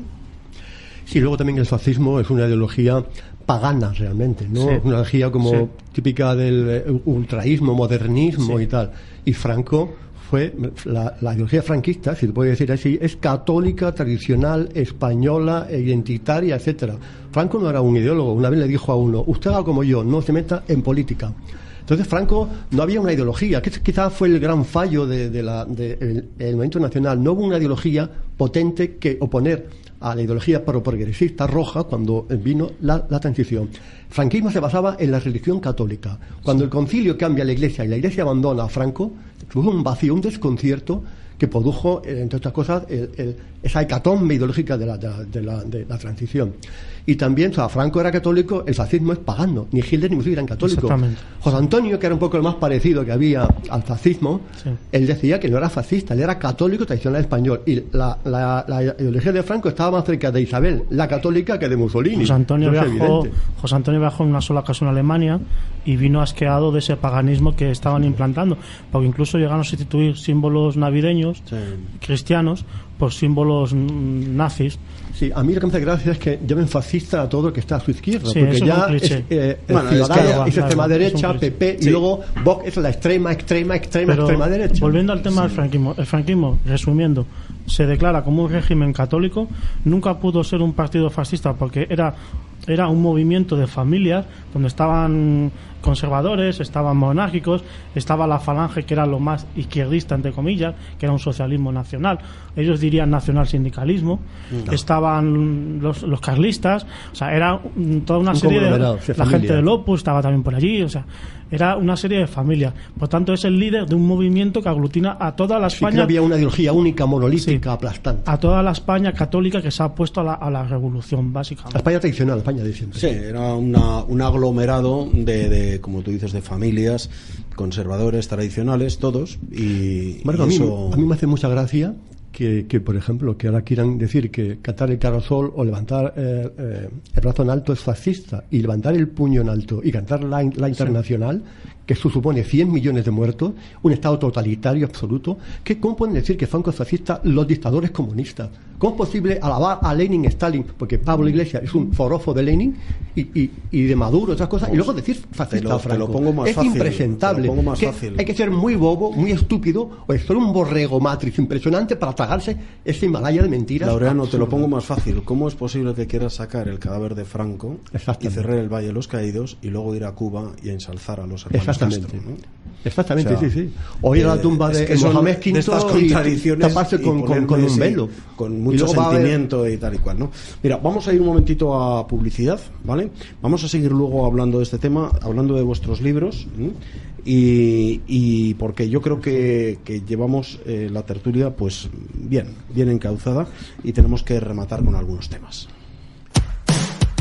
Sí, luego también el fascismo es una ideología pagana realmente, ¿no? Sí. Una ideología como Sí. típica del ultraísmo, modernismo Sí. y tal. Y Franco fue la ideología franquista, si se puede decir así, es católica, tradicional, española, identitaria, etcétera. Franco no era un ideólogo. Una vez le dijo a uno, usted haga como yo, no se meta en política. Entonces Franco no había una ideología, que quizás fue el gran fallo del movimiento nacional. No hubo una ideología potente que oponer a la ideología progresista roja cuando vino la transición. El franquismo se basaba en la religión católica. Cuando el concilio cambia la iglesia y la iglesia abandona a Franco, hubo un vacío, un desconcierto que produjo, entre otras cosas, esa hecatombe ideológica de la transición. Y también, o sea, Franco era católico, el fascismo es pagano. Ni Hitler ni Mussolini eran católicos. Exactamente. José Antonio, que era un poco lo más parecido que había al fascismo, Sí. él decía que no era fascista, él era católico tradicional español. Y la ideología de Franco estaba más cerca de Isabel, la católica, que de Mussolini. José Antonio Eso es viajó evidente. en una sola ocasión a Alemania y vino asqueado de ese paganismo que estaban implantando, porque incluso llegaron a sustituir símbolos navideños cristianos por símbolos nazis. Sí, a mí lo que me hace gracia es que llamen fascista a todo lo que está a su izquierda, Sí, porque eso es ya un cliché. Ciudadanos es extrema claro, derecha, es un cliché. PP, Sí. y luego Vox es la extrema Pero, derecha. volviendo al tema del franquismo, el franquismo, resumiendo, se declara como un régimen católico, nunca pudo ser un partido fascista porque era un movimiento de familias donde estaban conservadores, estaban monárquicos, estaba la Falange, que era lo más izquierdista, entre comillas, que era un socialismo nacional. Ellos dirían nacional sindicalismo. Estaban los carlistas, o sea, era toda una serie de... La gente del Opus estaba también por allí, o sea, era una serie de familias. Por tanto, es el líder de un movimiento que aglutina a toda la España. Sí, que había una ideología única, monolítica, aplastante. A toda la España católica que se ha opuesto a la revolución, básicamente. La España tradicional, la España de siempre. Sí, era un aglomerado de, como tú dices, de familias, conservadores, tradicionales, todos. Y, Marco, y a mí me hace mucha gracia que, por ejemplo, que ahora quieran decir que cantar el carrozol o levantar el brazo en alto es fascista, y levantar el puño en alto y cantar la internacional, que eso supone 100 millones de muertos, un estado totalitario absoluto. ¿Cómo pueden decir que Franco es fascista los dictadores comunistas? ¿Cómo es posible alabar a Lenin, Stalin, porque Pablo Iglesias es un forofo de Lenin y de Maduro, otras cosas, y luego decir fascista a Franco? Te lo pongo más fácil, impresentable. te lo pongo más fácil. Hay que ser muy bobo, muy estúpido, o ser un borrego matriz impresionante para tragarse ese Himalaya de mentiras. Laureano, absurdas. te lo pongo más fácil. ¿Cómo es posible que quieras sacar el cadáver de Franco y cerrar el Valle de los Caídos y luego ir a Cuba y a ensalzar a los hermanos Castro, ¿no? Exactamente, o sea, sí. O ir a la tumba de Mohamed V y taparse con un velo. Con mucho sentimiento y tal y cual, ¿no? Mira, vamos a ir un momentito a publicidad, ¿vale? Vamos a seguir luego hablando de este tema, hablando de vuestros libros, y porque yo creo que llevamos la tertulia pues bien encauzada, y tenemos que rematar con algunos temas.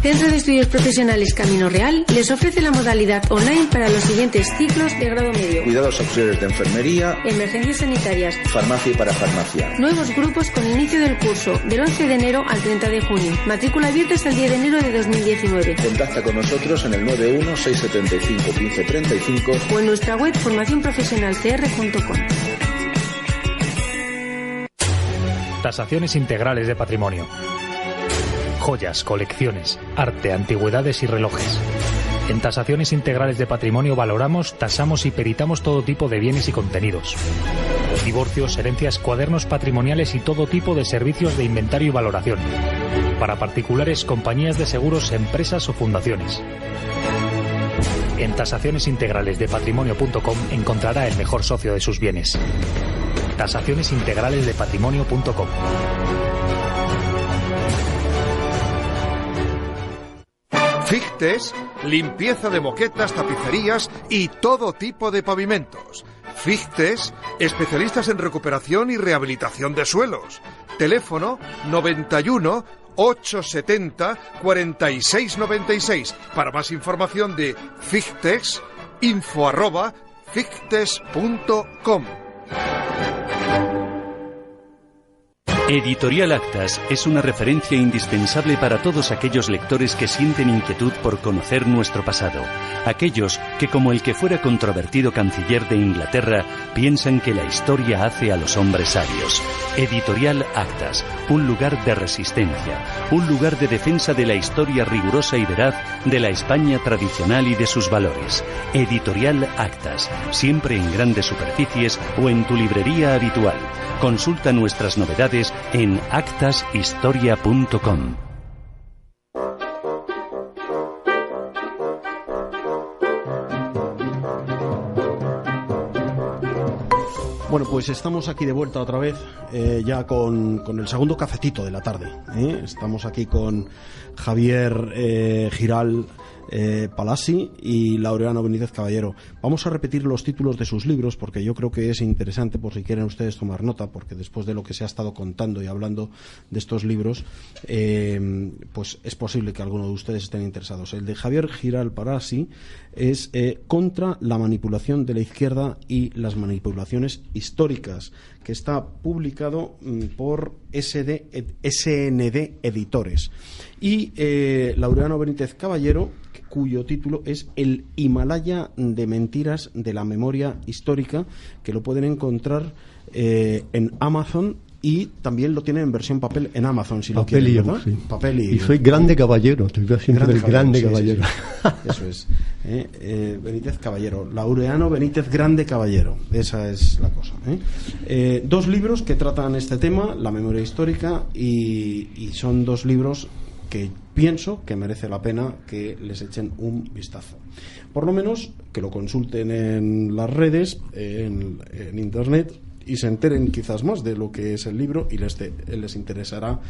Centro de Estudios Profesionales Camino Real les ofrece la modalidad online para los siguientes ciclos de grado medio: cuidados auxiliares de enfermería, emergencias sanitarias, farmacia y parafarmacia. Nuevos grupos con inicio del curso del 11 de enero al 30 de junio. Matrícula abierta hasta el 10 de enero de 2019. Contacta con nosotros en el 91 675 1535 o en nuestra web formacionprofesionalcr.com. Tasaciones integrales de patrimonio. Joyas, colecciones, arte, antigüedades y relojes. En Tasaciones Integrales de Patrimonio valoramos, tasamos y peritamos todo tipo de bienes y contenidos. Divorcios, herencias, cuadernos patrimoniales y todo tipo de servicios de inventario y valoración. Para particulares, compañías de seguros, empresas o fundaciones. En tasacionesintegralesdepatrimonio.com encontrará el mejor socio de sus bienes. Tasacionesintegralesdepatrimonio.com. Fichtes, limpieza de moquetas, tapicerías y todo tipo de pavimentos. Fichtes, especialistas en recuperación y rehabilitación de suelos. Teléfono 91 870 4696. Para más información de Fichtes, info@fichtes.com. Editorial Actas es una referencia indispensable para todos aquellos lectores que sienten inquietud por conocer nuestro pasado. Aquellos que, como el que fuera controvertido canciller de Inglaterra, piensan que la historia hace a los hombres sabios. Editorial Actas, un lugar de resistencia, un lugar de defensa de la historia rigurosa y veraz de la España tradicional y de sus valores. Editorial Actas, siempre en grandes superficies o en tu librería habitual. Consulta nuestras novedades en actashistoria.com. Bueno, pues estamos aquí de vuelta otra vez, ya con el segundo cafetito de la tarde. Estamos aquí con Javier Giral Palasi y Laureano Benítez Caballero. Vamos a repetir los títulos de sus libros porque yo creo que es interesante por si quieren ustedes tomar nota, porque después de lo que se ha estado contando y hablando de estos libros, pues es posible que alguno de ustedes estén interesados. El de Javier Giral Palasi es Contra la manipulación de la izquierda y las manipulaciones históricas, que está publicado por SND Editores. Y Laureano Benítez Caballero, cuyo título es El Himalaya de mentiras de la memoria histórica, que lo pueden encontrar en Amazon, y también lo tienen en versión papel en Amazon, si lo quieren, ¿verdad? Sí. Papel y soy grande caballero, estoy haciendo el grande caballero. Sí. Eso es. Benítez Caballero, Laureano Benítez Grande Caballero, esa es la cosa. Dos libros que tratan este tema, la memoria histórica, y son dos libros que pienso que merece la pena que les echen un vistazo. Por lo menos que lo consulten en las redes, en internet, y se enteren quizás más de lo que es el libro, y les interesará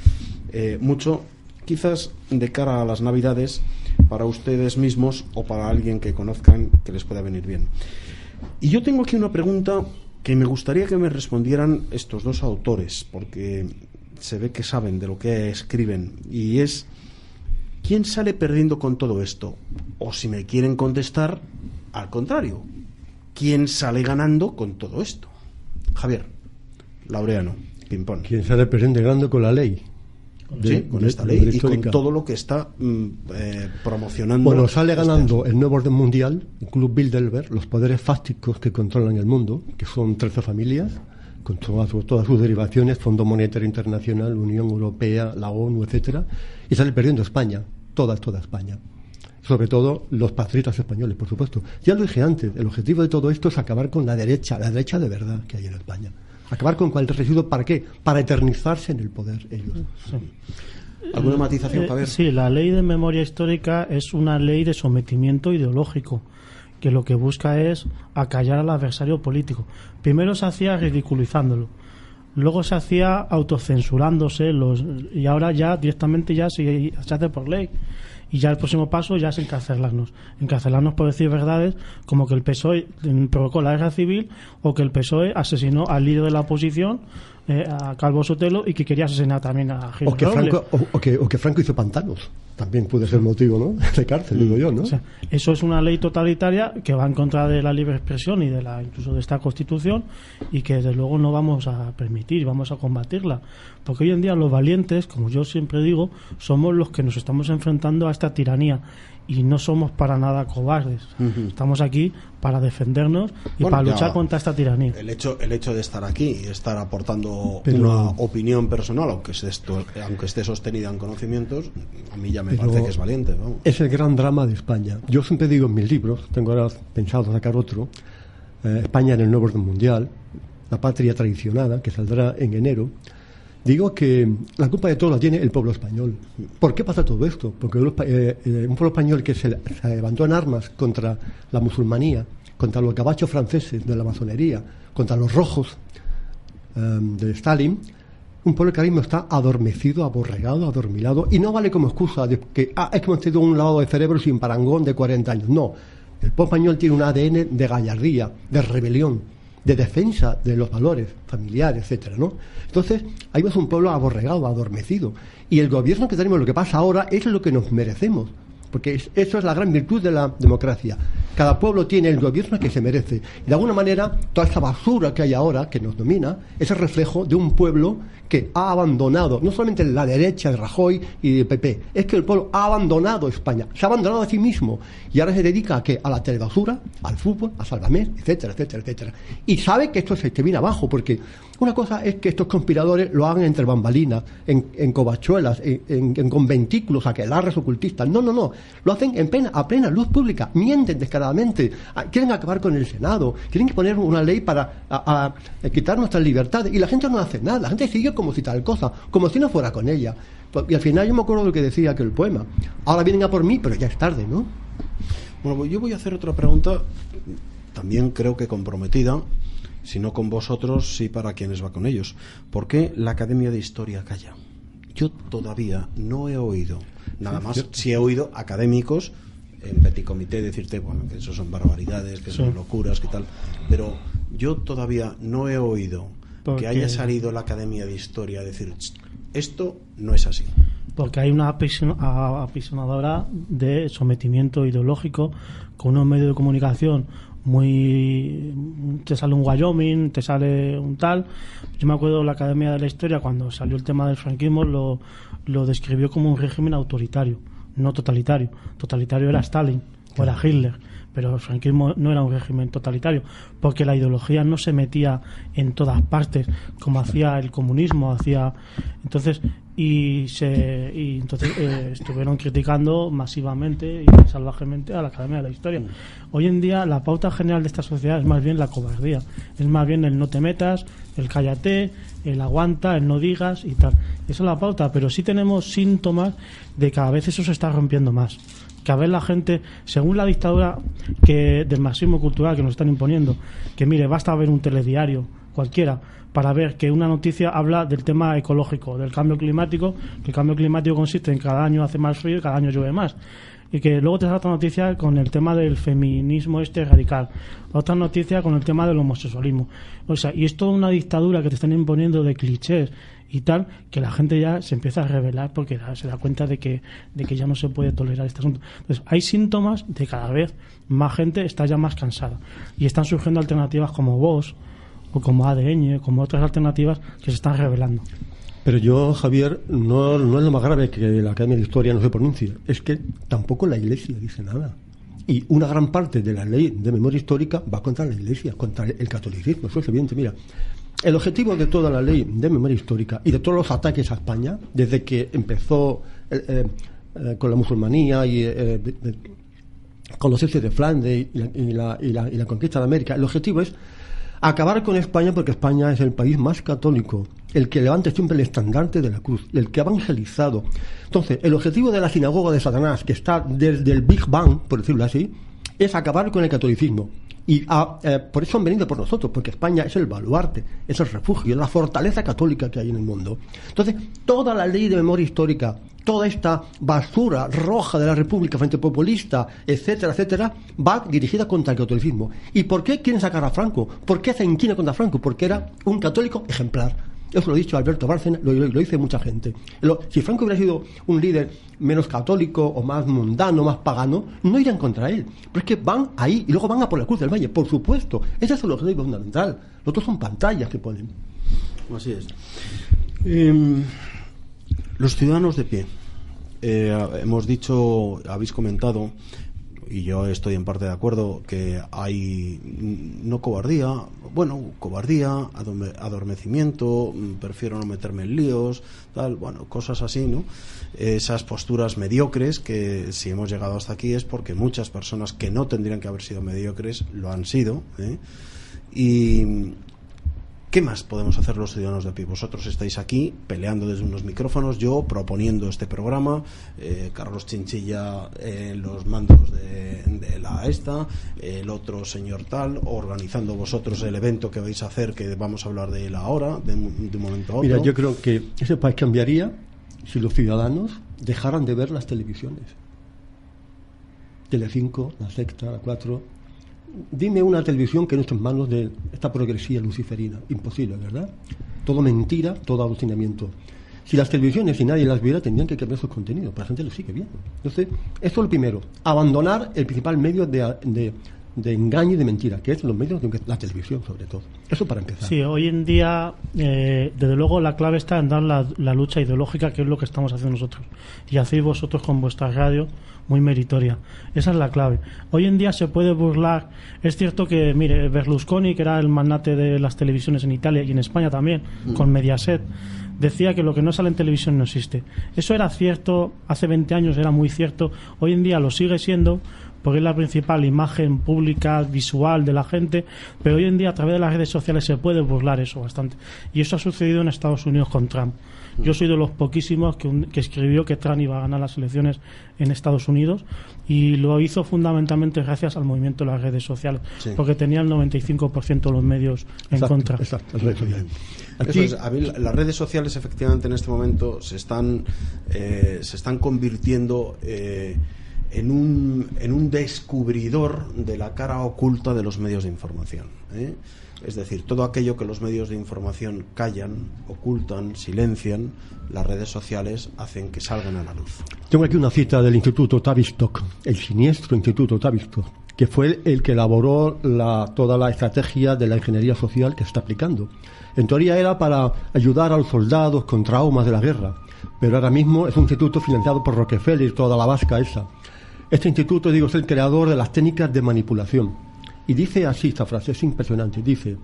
mucho, quizás de cara a las Navidades, para ustedes mismos o para alguien que conozcan que les pueda venir bien. Y yo tengo aquí una pregunta que me gustaría que me respondieran estos dos autores, porque se ve que saben de lo que escriben, y es: ¿quién sale perdiendo con todo esto? O, si me quieren contestar, al contrario, ¿quién sale ganando con todo esto? Javier Laureano, ping-pong. ¿Quién sale perdiendo ganando con la ley? Con esta ley y con todo lo que está promocionando. Bueno, sale ganando el nuevo orden mundial, el Club Bilderberg, los poderes fácticos que controlan el mundo, que son 13 familias, con todas sus derivaciones, Fondo Monetario Internacional, Unión Europea, la ONU, etcétera, y sale perdiendo España, toda España. Sobre todo los patriotas españoles, por supuesto. Ya lo dije antes, el objetivo de todo esto es acabar con la derecha de verdad que hay en España. Acabar con cualquier residuo, ¿para qué? Para eternizarse en el poder ellos. Sí. ¿Alguna matización, Javier? Sí, la ley de memoria histórica es una ley de sometimiento ideológico, que lo que busca es acallar al adversario político. Primero se hacía ridiculizándolo, luego se hacía autocensurándose, y ahora ya directamente ya se hace por ley. Y ya el próximo paso ya es encarcelarnos por decir verdades como que el PSOE provocó la guerra civil, o que el PSOE asesinó al líder de la oposición, a Calvo Sotelo, y que quería asesinar también a Gil Robles. O que Franco hizo pantanos. También puede ser motivo, ¿no?, de cárcel, digo yo, ¿no? O sea, eso es una ley totalitaria que va en contra de la libre expresión y incluso de esta Constitución, y que desde luego no vamos a permitir, vamos a combatirla. Porque hoy en día los valientes, como yo siempre digo, somos los que nos estamos enfrentando a esta tiranía, y no somos para nada cobardes. Estamos aquí para defendernos y para luchar contra esta tiranía. El hecho de estar aquí y estar aportando una opinión personal, aunque esté sostenida en conocimientos, a mí ya me parece que es valiente. Vamos. Es el gran drama de España. Yo siempre digo en mis libros, tengo ahora pensado sacar otro, España en el nuevo orden mundial, la patria traicionada, que saldrá en enero. Digo que la culpa de todo la tiene el pueblo español. ¿Por qué pasa todo esto? Porque un pueblo español que se levantó en armas contra la musulmanía, contra los gabachos franceses de la masonería, contra los rojos de Stalin, un pueblo que ahora mismo está adormecido, aborregado, adormilado, y no vale como excusa de que es que hemos tenido un lavado de cerebro sin parangón de 40 años. No, el pueblo español tiene un ADN de gallardía, de rebelión, de defensa de los valores familiares, etcétera, ¿no? Entonces, ahí ves un pueblo aborregado, adormecido. Y el gobierno que tenemos, lo que pasa ahora, es lo que nos merecemos. Porque eso es la gran virtud de la democracia. Cada pueblo tiene el gobierno que se merece. Y de alguna manera, toda esta basura que hay ahora, que nos domina, es el reflejo de un pueblo que ha abandonado, no solamente la derecha de Rajoy y del PP, es que el pueblo ha abandonado España, se ha abandonado a sí mismo, y ahora se dedica a la telebasura, al fútbol, a Sálvame, etcétera, etcétera, etcétera. Y sabe que esto se viene abajo, porque una cosa es que estos conspiradores lo hagan entre bambalinas, en covachuelas, en conventículos, aquelarres ocultistas. No, lo hacen a plena luz pública, mienten descaradamente, quieren acabar con el Senado, quieren poner una ley para a quitar nuestras libertades, y la gente no hace nada, la gente sigue como si tal cosa, como si no fuera con ella. Y al final yo me acuerdo de lo que decía aquel poema: ahora vienen a por mí, pero ya es tarde, ¿no? Bueno, pues yo voy a hacer otra pregunta, también creo que comprometida, si no con vosotros, sí para quienes va con ellos. ¿Por qué la Academia de Historia calla? Yo todavía no he oído, nada más, sí he oído académicos en petit comité decirte, bueno, que eso son barbaridades, que son locuras, que tal, pero yo todavía no he oído que haya salido la Academia de Historia a decir, esto no es así. Porque hay una apisonadora de sometimiento ideológico, con unos medios de comunicación te sale un Wyoming, te sale un tal. Yo me acuerdo de la Academia de la Historia, cuando salió el tema del franquismo, lo describió como un régimen autoritario, no totalitario. Totalitario era Stalin o era Hitler, pero el franquismo no era un régimen totalitario, porque la ideología no se metía en todas partes como hacía el comunismo, entonces estuvieron criticando masivamente y salvajemente a la Academia de la Historia. Hoy en día la pauta general de esta sociedad es más bien la cobardía, es más bien el no te metas, el cállate, el aguanta, el no digas y tal. Esa es la pauta, pero sí tenemos síntomas de que cada vez eso se está rompiendo más. Cada vez la gente, según la dictadura del marxismo cultural que nos están imponiendo, que mire, basta ver un telediario cualquiera para ver que una noticia habla del tema ecológico, del cambio climático, que el cambio climático consiste en que cada año hace más frío y cada año llueve más. Y que luego te da otra noticia con el tema del feminismo radical, otra noticia con el tema del homosexualismo. O sea, y es toda una dictadura que te están imponiendo de clichés y tal, que la gente ya se empieza a rebelar porque se da cuenta de que ya no se puede tolerar este asunto. Entonces, hay síntomas de cada vez más gente está ya más cansada. Y están surgiendo alternativas como Vox o como ADN, como otras alternativas que se están revelando. Pero yo, Javier, no es lo más grave que la Academia de Historia no se pronuncie. Es que tampoco la Iglesia dice nada. Y una gran parte de la ley de memoria histórica va contra la Iglesia, contra el catolicismo. Eso es evidente. Mira, el objetivo de toda la ley de memoria histórica y de todos los ataques a España, desde que empezó con la musulmanía y con los hechos de Flandes y la conquista de América, el objetivo es acabar con España, porque España es el país más católico, el que levanta siempre el estandarte de la cruz, el que ha evangelizado. Entonces, el objetivo de la sinagoga de Satanás, que está desde el Big Bang, por decirlo así, es acabar con el catolicismo. Y por eso han venido por nosotros, porque España es el baluarte, es el refugio, es la fortaleza católica que hay en el mundo. Entonces, toda la ley de memoria histórica, toda esta basura roja de la República, frente populista, etcétera, etcétera, va dirigida contra el catolicismo. ¿Y por qué quieren sacar a Franco? ¿Por qué se inclina contra Franco? Porque era un católico ejemplar. Eso lo ha dicho Alberto Bárcena, lo dice mucha gente. Si Franco hubiera sido un líder menos católico o más mundano, más pagano, no irían contra él. Pero es que van ahí y luego van a por la Cruz del Valle, por supuesto. Ese es el objetivo fundamental. Los otros son pantallas que ponen. Así es. Los ciudadanos de pie. Hemos dicho, habéis comentado, y yo estoy en parte de acuerdo, que hay no cobardía, adormecimiento, prefiero no meterme en líos, tal, bueno, cosas así, ¿no? Esas posturas mediocres que si hemos llegado hasta aquí es porque muchas personas que no tendrían que haber sido mediocres lo han sido, ¿eh? Y ¿qué más podemos hacer los ciudadanos de a pie? Vosotros estáis aquí peleando desde unos micrófonos, yo proponiendo este programa, Carlos Chinchilla en los mandos de la esta, el otro señor tal, organizando vosotros el evento que vais a hacer, que vamos a hablar de él ahora, de un momento a otro. Mira, yo creo que ese país cambiaría si los ciudadanos dejaran de ver las televisiones. Telecinco, La Sexta, La 4... Dime una televisión que no esté en manos de esta progresía luciferina. Imposible, ¿verdad? Todo mentira, todo alucinamiento. Si las televisiones, si nadie las viera, tendrían que cambiar sus contenidos, pero la gente lo sigue viendo. Entonces, esto es lo primero. Abandonar el principal medio de engaño y de mentira, que es los medios de la televisión, sobre todo. Eso para empezar. Sí, hoy en día, desde luego, la clave está en dar la lucha ideológica, que es lo que estamos haciendo nosotros. Y hacéis vosotros con vuestra radio, muy meritoria. Esa es la clave. Hoy en día se puede burlar. Es cierto que, mire, Berlusconi, que era el magnate de las televisiones en Italia y en España también, con Mediaset, decía que lo que no sale en televisión no existe. Eso era cierto, hace 20 años era muy cierto, hoy en día lo sigue siendo, porque es la principal imagen pública, visual de la gente, pero hoy en día a través de las redes sociales se puede burlar eso bastante. Y eso ha sucedido en Estados Unidos con Trump. Yo soy de los poquísimos que escribió que Trump iba a ganar las elecciones en Estados Unidos, y lo hizo fundamentalmente gracias al movimiento de las redes sociales, sí, porque tenía el 95% de los medios en contra. Exacto. Aquí, las redes sociales efectivamente en este momento se están convirtiendo en un descubridor de la cara oculta de los medios de información, ¿eh? Es decir, todo aquello que los medios de información callan, ocultan, silencian, las redes sociales hacen que salgan a la luz. Tengo aquí una cita del Instituto Tavistock, el siniestro Instituto Tavistock, que fue el que elaboró toda la estrategia de la ingeniería social que se está aplicando. En teoría era para ayudar a los soldados con traumas de la guerra, pero ahora mismo es un instituto financiado por Rockefeller y toda la vasca esa. Este instituto, digo, es el creador de las técnicas de manipulación. Y dice así esta frase, es impresionante, dice: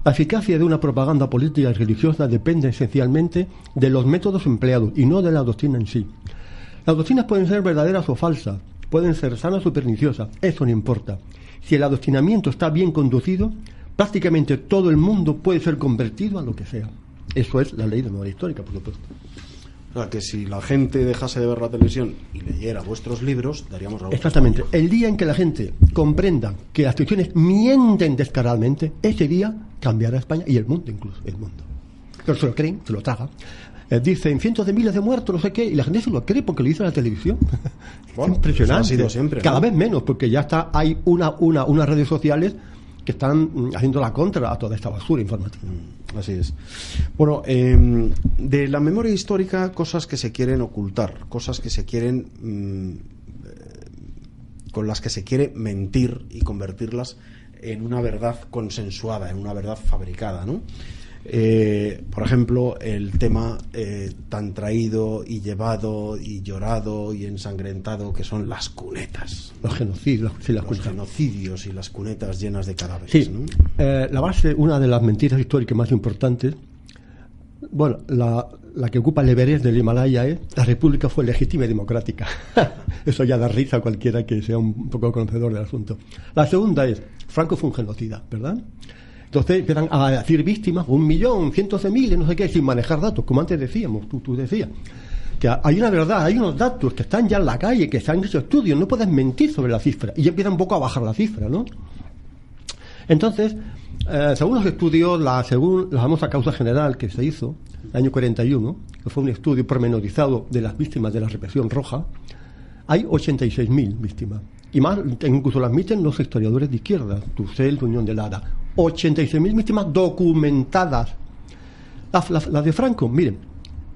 la eficacia de una propaganda política y religiosa depende esencialmente de los métodos empleados y no de la doctrina en sí. Las doctrinas pueden ser verdaderas o falsas, pueden ser sanas o perniciosas, eso no importa. Si el adoctrinamiento está bien conducido, prácticamente todo el mundo puede ser convertido a lo que sea. Eso es la ley de memoria histórica, por supuesto. O sea, que si la gente dejase de ver la televisión y leyera vuestros libros, daríamos la vuelta. Exactamente. El día en que la gente comprenda que las instituciones mienten descaradamente, ese día cambiará España y el mundo, incluso el mundo. Pero se lo creen, se lo tragan. Dicen cientos de miles de muertos, no sé qué, y la gente se lo cree porque lo dice en la televisión. Bueno, impresionante. Eso ha sido siempre, ¿no? Cada vez menos, porque ya hay unas redes sociales que están haciendo la contra a toda esta basura informativa. Así es. Bueno, de la memoria histórica, cosas que se quieren ocultar, cosas que se quieren con las que se quiere mentir y convertirlas en una verdad consensuada, en una verdad fabricada, ¿no? Por ejemplo, el tema tan traído y llevado y llorado y ensangrentado que son las cunetas, ¿no? Los genocidios, sí, los genocidios y las cunetas llenas de cadáveres, sí, ¿no? La base, una de las mentiras históricas más importantes, bueno, la que ocupa el Everest del Himalaya es: la república fue legítima y democrática. Eso ya da risa a cualquiera que sea un poco conocedor del asunto. La segunda es: Franco fue un genocida, ¿verdad? Entonces empiezan a decir víctimas, 1 millón, cientos de miles, no sé qué, sin manejar datos, como antes decíamos, tú decías. Que hay una verdad, hay unos datos que están ya en la calle, que se han hecho estudios, no puedes mentir sobre la cifra. Y ya empieza un poco a bajar la cifra, ¿no? Entonces, según los estudios, según la famosa causa general que se hizo, en el año 41, que fue un estudio pormenorizado de las víctimas de la represión roja, hay 86.000 víctimas. Y más, incluso las admiten los historiadores de izquierda, Tucel, Unión de Lara. 86.000 víctimas documentadas. Las de Franco, miren,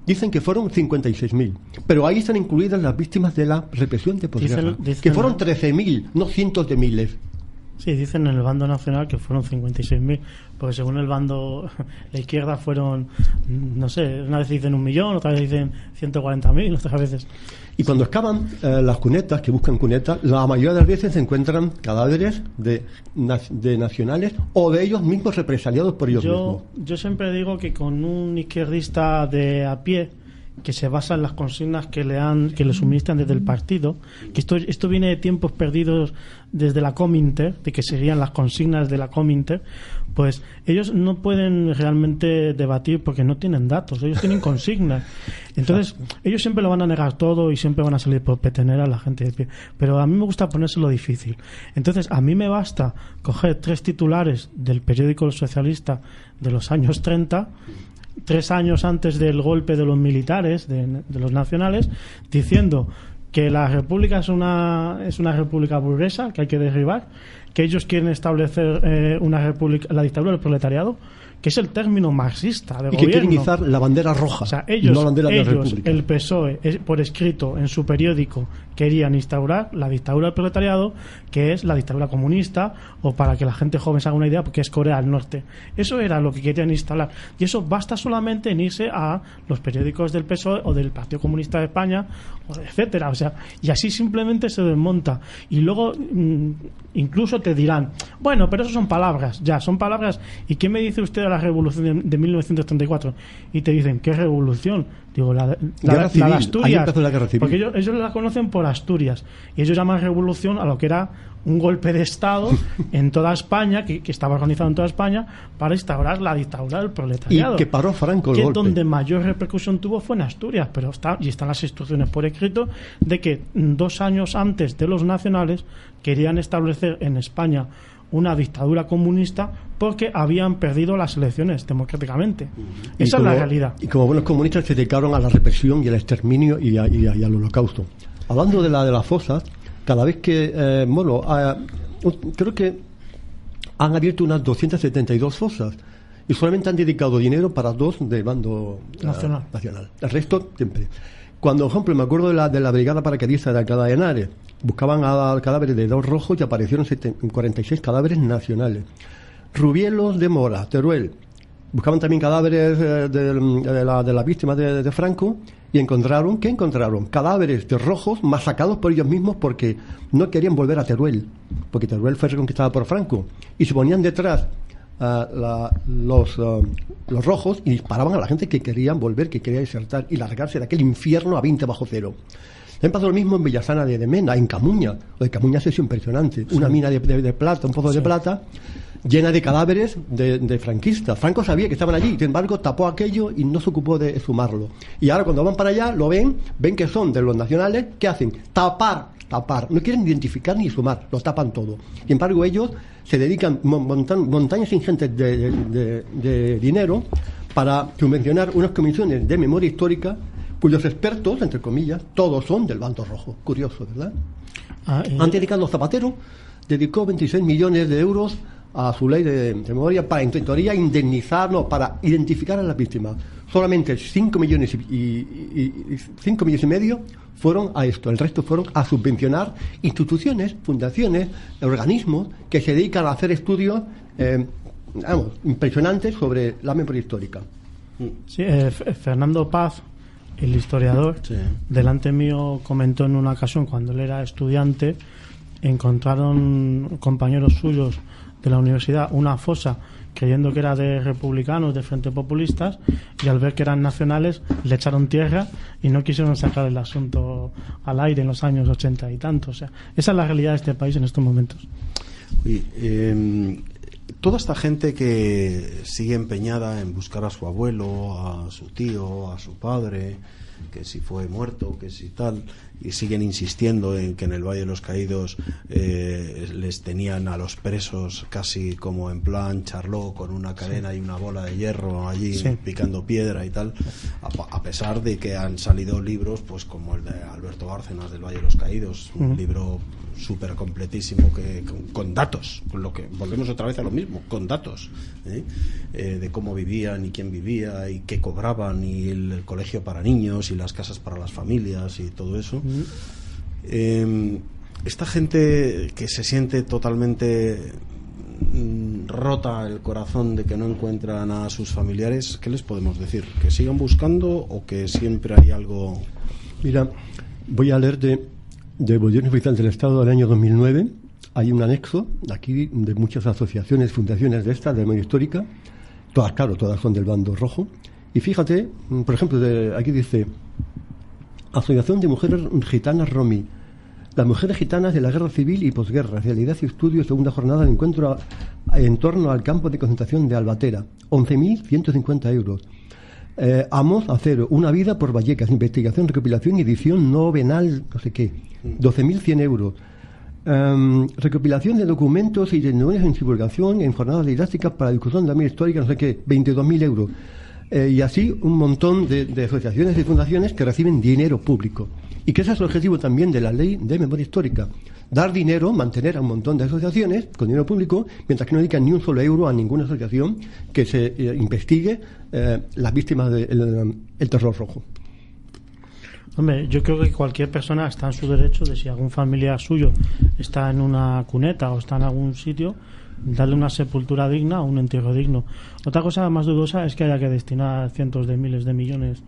dicen que fueron 56.000, pero ahí están incluidas las víctimas de la represión de posguerra, que fueron 13.000, no cientos de miles. Sí, dicen en el bando nacional que fueron 56.000, porque según el bando, la izquierda fueron, no sé, una vez dicen 1 millón, otra vez dicen 140.000, otras veces. Y cuando excavan las cunetas, que buscan cunetas, la mayoría de las veces se encuentran cadáveres de nacionales o de ellos mismos represaliados por ellos mismos. Yo siempre digo que con un izquierdista de a pie, que se basa en las consignas que le suministran desde el partido, que esto viene de tiempos perdidos desde la Cominter, de que serían las consignas de la Cominter, pues ellos no pueden realmente debatir porque no tienen datos, ellos tienen consignas. Entonces, ellos siempre lo van a negar todo y siempre van a salir por petener a la gente de pie. Pero a mí me gusta ponérselo difícil. Entonces, a mí me basta coger 3 titulares del periódico Socialista de los años 30, 3 años antes del golpe de los militares, de los nacionales, diciendo que la república es una república burguesa que hay que derribar, que ellos quieren establecer una república, la dictadura del proletariado, que es el término marxista de y gobierno. Que quieren izar la bandera roja, o sea, ellos, no la bandera de la república. El PSOE, por escrito en su periódico, querían instaurar la dictadura del proletariado, que es la dictadura comunista, o para que la gente joven se haga una idea, porque es Corea del Norte. Eso era lo que querían instalar. Y eso basta solamente en irse a los periódicos del PSOE o del Partido Comunista de España, etcétera. O sea, y así simplemente se desmonta. Y luego incluso te dirán, bueno, pero eso son palabras, ya, son palabras. ¿Y qué me dice usted de la revolución de 1934? Y te dicen, ¿qué revolución? Digo, la de Asturias, porque ellos la conocen por Asturias, y ellos llaman revolución a lo que era un golpe de Estado en toda España, que estaba organizado en toda España, para instaurar la dictadura del proletariado. Y que paró Franco el golpe. Donde mayor repercusión tuvo fue en Asturias, pero están las instrucciones por escrito de que 2 años antes de los nacionales querían establecer en España una dictadura comunista porque habían perdido las elecciones democráticamente. Esa es la realidad. Y como buenos comunistas se dedicaron a la represión y al exterminio y al holocausto. Hablando de las fosas, cada vez que creo que han abierto unas 272 fosas y solamente han dedicado dinero para 2 del bando nacional. El resto siempre. Cuando, por ejemplo, me acuerdo de la brigada paracaidista de Alcalá de Henares, buscaban a cadáveres de 2 rojos y aparecieron 46 cadáveres nacionales. Rubielos de Mora, Teruel, buscaban también cadáveres de las víctimas de Franco y encontraron cadáveres de rojos masacrados por ellos mismos porque no querían volver a Teruel, porque Teruel fue reconquistada por Franco, y se ponían detrás los rojos y disparaban a la gente que querían volver, que quería desertar y largarse de aquel infierno a 20 bajo cero. También pasó lo mismo en Villasana de Mena, en Camuña. Lo de Camuña es impresionante. Sí. Una mina de plata, un pozo de plata, llena de cadáveres de franquistas. Franco sabía que estaban allí, sin embargo tapó aquello y no se ocupó de exhumarlo. Y ahora cuando van para allá, lo ven que son de los nacionales. ¿Qué hacen? Tapar. No quieren identificar ni exhumar, lo tapan todo. Sin embargo, ellos se dedican montañas ingentes de dinero para subvencionar unas comisiones de memoria histórica cuyos expertos, entre comillas, todos son del bando rojo. Curioso, ¿verdad? Antes Ricardo Zapatero dedicó 26 millones de euros a su ley de memoria para, en teoría, para identificar a las víctimas. Solamente 5 millones y medio fueron a esto. El resto fueron a subvencionar instituciones, fundaciones, organismos que se dedican a hacer estudios impresionantes sobre la memoria histórica. Sí, Fernando Paz, el historiador, delante mío comentó en una ocasión, cuando él era estudiante, encontraron compañeros suyos de la universidad una fosa creyendo que era de republicanos, de Frente Populistas, y al ver que eran nacionales le echaron tierra y no quisieron sacar el asunto al aire en los años 80 y tanto. O sea, esa es la realidad de este país en estos momentos. Toda esta gente que sigue empeñada en buscar a su abuelo, a su tío, a su padre, que si fue muerto, que si tal, y siguen insistiendo en que en el Valle de los Caídos les tenían a los presos casi como en plan Charlot, con una cadena y una bola de hierro allí picando piedra y tal, a pesar de que han salido libros pues como el de Alberto Bárcenas del Valle de los Caídos, un libro súper completísimo que con datos, con lo que volvemos otra vez a lo mismo, con datos de cómo vivían y quién vivía y qué cobraban, y el colegio para niños y las casas para las familias y todo eso. Esta gente que se siente totalmente rota el corazón de que no encuentran a sus familiares, ¿qué les podemos decir? ¿Que sigan buscando o que siempre hay algo? Mira, voy a leer de Boletín Oficial del Estado del año 2009. Hay un anexo aquí de muchas asociaciones, fundaciones de memoria histórica, todas son del bando rojo. Y fíjate, por ejemplo, aquí dice: Asociación de Mujeres Gitanas Romi, las mujeres gitanas de la guerra civil y posguerra, realidad y estudio, segunda jornada de encuentro en torno al campo de concentración de Albatera, 11.150 euros. Amos Acero, una vida por Vallecas, investigación, recopilación y edición novenal, no sé qué, 12.100 euros. Recopilación de documentos y testimonios en divulgación en jornadas didácticas para discusión de la memoria histórica, no sé qué, 22.000 euros. Y así un montón de asociaciones y fundaciones que reciben dinero público. Y que ese es el objetivo también de la ley de memoria histórica: dar dinero, mantener a un montón de asociaciones con dinero público, mientras que no dedican ni un solo euro a ninguna asociación que se investigue las víctimas del terror rojo. Hombre, yo creo que cualquier persona está en su derecho de, si algún familiar suyo está en una cuneta o está en algún sitio, darle una sepultura digna o un entierro digno. Otra cosa más dudosa es que haya que destinar cientos de miles de millones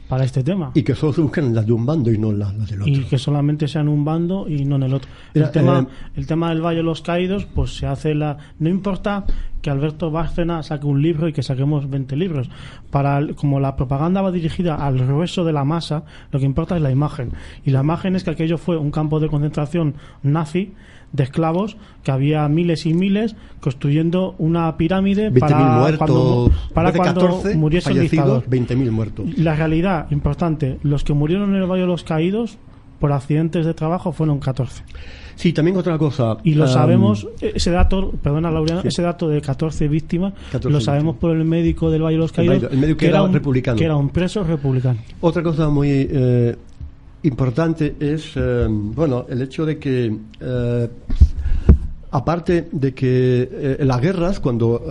para este tema. Y que solo se busquen las de un bando y no las del otro. Y que solamente sean un bando y no en el otro. El tema del Valle de los Caídos, pues se hace no importa que Alberto Bárcenas saque un libro y que saquemos 20 libros. Como la propaganda va dirigida al grueso de la masa, lo que importa es la imagen. Y la imagen es que aquello fue un campo de concentración nazi de esclavos, que había miles y miles construyendo una pirámide para cuando muriese el dictador. 20.000 muertos. La realidad importante: los que murieron en el Valle de los Caídos por accidentes de trabajo fueron 14. Sí, también otra cosa. Y lo sabemos, ese dato, perdona Laureano, ese dato de 14 víctimas, lo sabemos por el médico del Valle de los Caídos, el médico que era republicano. Que era un preso republicano. Otra cosa muy importante es el hecho de que aparte de que en las guerras, cuando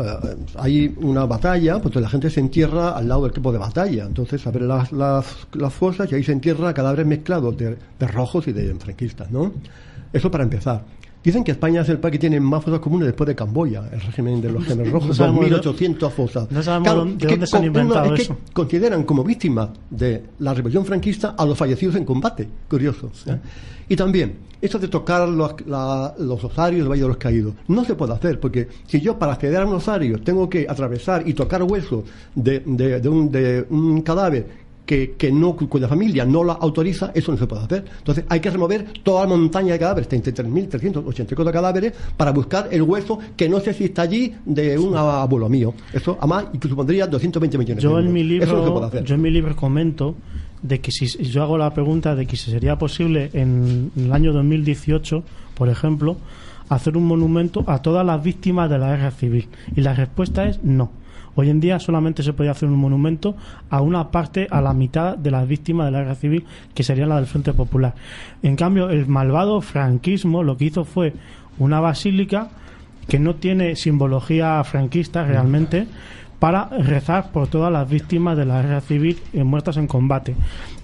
hay una batalla, pues la gente se entierra al lado del campo de batalla. Entonces abren las fosas y ahí se entierra cadáveres mezclados de rojos y de franquistas, ¿no? Eso para empezar. Dicen que España es el país que tiene más fosas comunes después de Camboya, el régimen de los Gemelos Rojos, 2.800 fosas. No sabemos de dónde se han inventado eso. Que consideran como víctimas de la revolución franquista a los fallecidos en combate. Curioso. Sí. Y también, eso de tocar los osarios del Valle de los Caídos, no se puede hacer, porque si yo para acceder a un osario tengo que atravesar y tocar hueso de un cadáver no, cuya familia no la autoriza, eso no se puede hacer. Entonces hay que remover toda la montaña de cadáveres, 33.384 cadáveres, para buscar el hueso que no sé si está allí de un abuelo mío. Eso además que supondría 220 millones de euros. Eso no se puede hacer. Yo en mi libro comento de que si yo hago la pregunta de que si sería posible en el año 2018, por ejemplo, hacer un monumento a todas las víctimas de la guerra civil, y la respuesta es no. Hoy en día solamente se podía hacer un monumento a una parte, a la mitad de las víctimas de la guerra civil, que sería la del Frente Popular. En cambio, el malvado franquismo lo que hizo fue una basílica que no tiene simbología franquista realmente, para rezar por todas las víctimas de la guerra civil muertas en combate.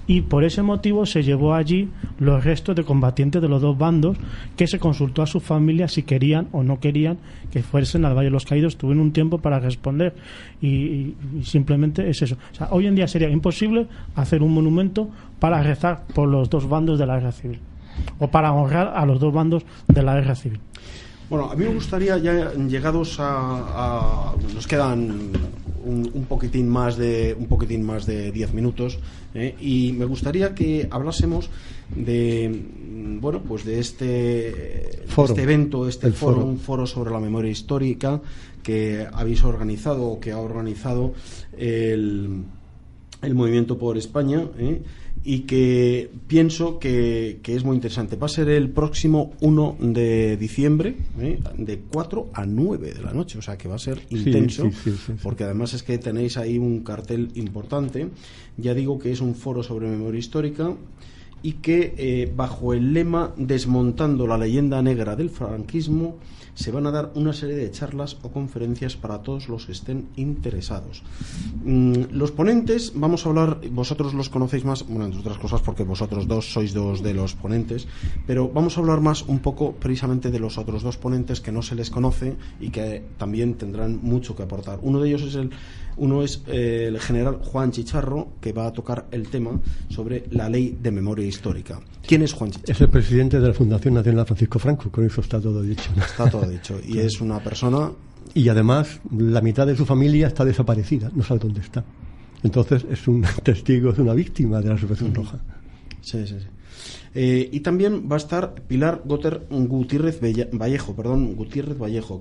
Y por ese motivo se llevó allí los restos de combatientes de los dos bandos, que se consultó a sus familias si querían o no querían que fuesen al Valle de los Caídos. Tuvieron un tiempo para responder y simplemente es eso. O sea, hoy en día sería imposible hacer un monumento para rezar por los dos bandos de la guerra civil, o para honrar a los dos bandos de la guerra civil. Bueno, a mí me gustaría, ya llegados a nos quedan un poquitín más de 10 minutos, y me gustaría que hablásemos de, bueno, pues de este evento, un foro sobre la memoria histórica que habéis organizado, o que ha organizado el Movimiento por España, y que pienso que es muy interesante. Va a ser el próximo 1 de diciembre, de 4 a 9 de la noche, o sea que va a ser intenso, sí. Porque además es que tenéis ahí un cartel importante. Ya digo que es un foro sobre memoria histórica, y que bajo el lema Desmontando la leyenda negra del franquismo se van a dar una serie de charlas o conferencias para todos los que estén interesados. Los ponentes, vamos a hablar, vosotros los conocéis más, bueno, entre otras cosas porque vosotros dos sois dos de los ponentes, pero vamos a hablar más un poco precisamente de los otros dos ponentes que no se les conoce y que también tendrán mucho que aportar. Uno de ellos es el general Juan Chicharro, que va a tocar el tema sobre la ley de memoria histórica. ¿Quién es Juan Chicharro? Es el presidente de la Fundación Nacional Francisco Franco, con eso está todo dicho. Está todo dicho, y claro. Es una persona... Y además, la mitad de su familia está desaparecida, no sabe dónde está. Entonces, es un testigo, es una víctima de la Revolución Roja. Sí. Y también va a estar Pilar Gutiérrez Vallejo,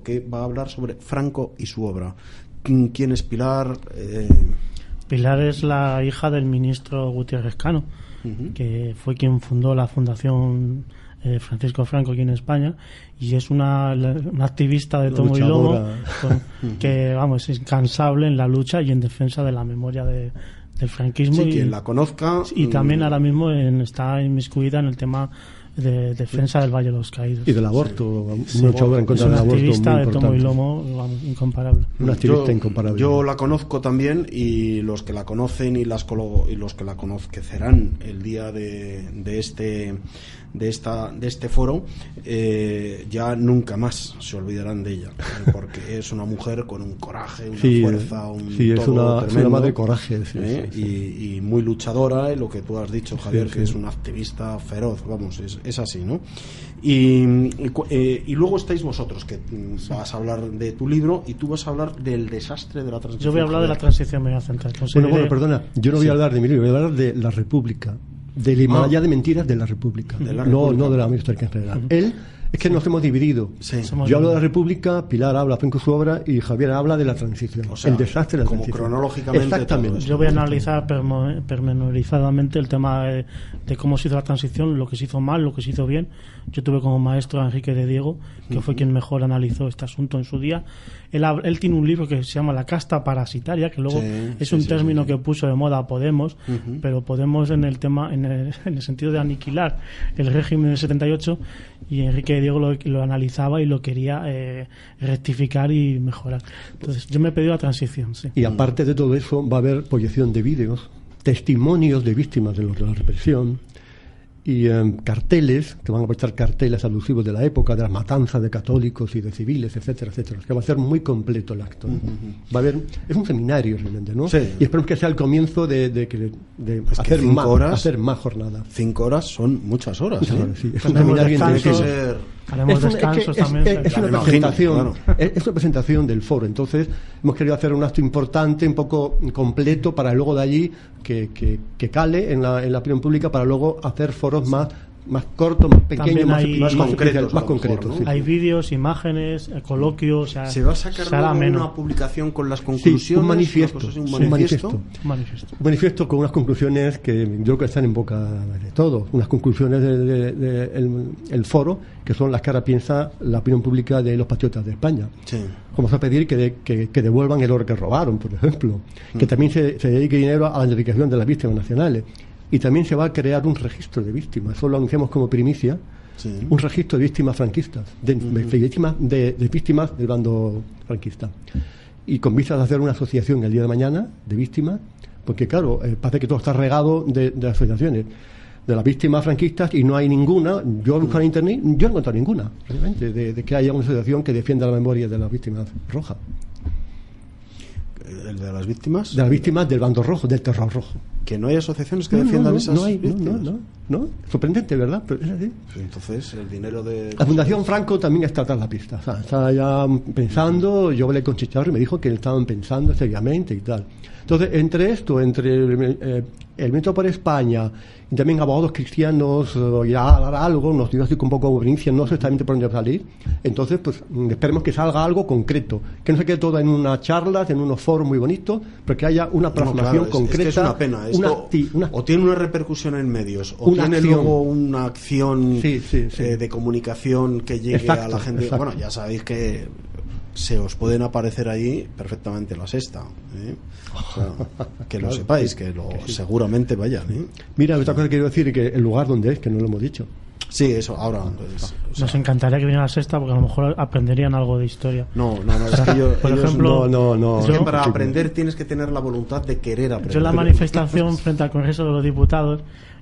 que va a hablar sobre Franco y su obra. ¿Quién es Pilar? Pilar es la hija del ministro Gutiérrez Cano, que fue quien fundó la Fundación Francisco Franco aquí en España, y es una activista de tomo y lomo, que vamos, es incansable en la lucha y en defensa de la memoria del franquismo. Sí, quien la conozca. Y también ahora mismo está inmiscuida en el tema de defensa del Valle de los Caídos. Y del aborto, una luchadora en contra del aborto. Es una activista de tomo y lomo, vamos, incomparable. Una activista incomparable. Yo la conozco también, y los que la conocen y los que la conocerán el día de este foro, ya nunca más se olvidarán de ella, porque es una mujer con un coraje, una fuerza, es una madre coraje, y muy luchadora, y lo que tú has dicho, Javier, que es una activista feroz, vamos, es así, ¿no? Y luego estáis vosotros, que vas a hablar de tu libro, y tú vas a hablar del desastre de la transición. Yo voy a hablar de la transición, me voy a centrar. Bueno, perdona, yo no voy a hablar de mi libro, voy a hablar de la República, del Himalaya de mentiras de la República, no de la memoria histórica en general. Es que nos hemos dividido. Yo hablo de la República, Pilar habla Franco su obra, y Javier habla de la transición, o sea, el desastre de la transición. Cronológicamente. Exactamente. Yo voy a analizar pormenorizadamente el tema de cómo se hizo la transición, lo que se hizo mal, lo que se hizo bien. Yo tuve como maestro a Enrique de Diego, que fue quien mejor analizó este asunto en su día. Él tiene un libro que se llama La casta parasitaria, que luego es un término que puso de moda Podemos, pero Podemos en el tema, en el sentido de aniquilar el régimen del 78, y Enrique de Diego lo analizaba y lo quería rectificar y mejorar. Entonces yo me he pedido la transición. Sí. Y aparte de todo eso, va a haber proyección de vídeos, testimonios de víctimas de la represión, y carteles, que van a prestar carteles alusivos de la época, de las matanzas de católicos y de civiles, etcétera, etcétera. Que va a ser muy completo el acto. Va a haber, es un seminario realmente, ¿no? Sí. Y esperemos que sea el comienzo de hacer más jornadas. 5 horas son muchas horas. Es un seminario intensivo. Haremos descansos también. Es una presentación, es una presentación del foro. Entonces hemos querido hacer un acto importante, un poco completo, para luego de allí que cale en la opinión pública, para luego hacer foros más cortos, más pequeños, más concretos. ¿no? Sí. Hay vídeos, imágenes, coloquios. ¿Se va a sacar una publicación con las conclusiones? Sí, un manifiesto. Un manifiesto con unas conclusiones que yo creo que están en boca de todos. Unas conclusiones del foro, que son las que ahora piensa la opinión pública de los patriotas de España. Sí. Vamos a pedir que devuelvan el oro que robaron, por ejemplo. Que también se dedique dinero a la identificación de las víctimas nacionales. Y también se va a crear un registro de víctimas. Eso lo anunciamos como primicia. Sí. Un registro de víctimas franquistas, de víctimas del bando franquista. Y con vistas a hacer una asociación el día de mañana de víctimas, porque claro, parece que todo está regado de asociaciones de las víctimas franquistas y no hay ninguna. Yo he buscado en internet, yo no he encontrado ninguna, realmente, de que haya una asociación que defienda la memoria de las víctimas rojas. ¿El de las víctimas? De las víctimas del bando rojo, del terror rojo. Que no hay asociaciones que defiendan esas víctimas. No, sorprendente, ¿verdad? Pero es así. Entonces, el dinero de... La Fundación Franco también está tras la pista. O sea, está ya pensando. Yo hablé con Chicharro y me dijo que estaban pensando seriamente y tal. Entonces, entre el Método por España y también abogados cristianos, ya hará algo, nos dio así con un poco de provincia, no sé exactamente por dónde va a salir. Entonces, pues esperemos que salga algo concreto, que no se quede todo en unas charlas, en unos foros muy bonitos, pero que haya una plasmación concreta. Es que es una pena. O tiene una repercusión en medios, o tiene acción. Luego una acción de comunicación que llegue a la gente. Exacto. Bueno, ya sabéis que se os pueden aparecer ahí perfectamente La Sexta, o sea, que claro, lo sepáis, que seguramente vayan. Mira, otra cosa que quiero decir, que el lugar donde es, que no lo hemos dicho. Sí, eso, ahora pues, nos encantaría que vinieran a La Sexta, porque a lo mejor aprenderían algo de historia. No, es que por ejemplo, es que para aprender tienes que tener la voluntad de querer aprender. Yo en la manifestación frente al Congreso de los Diputados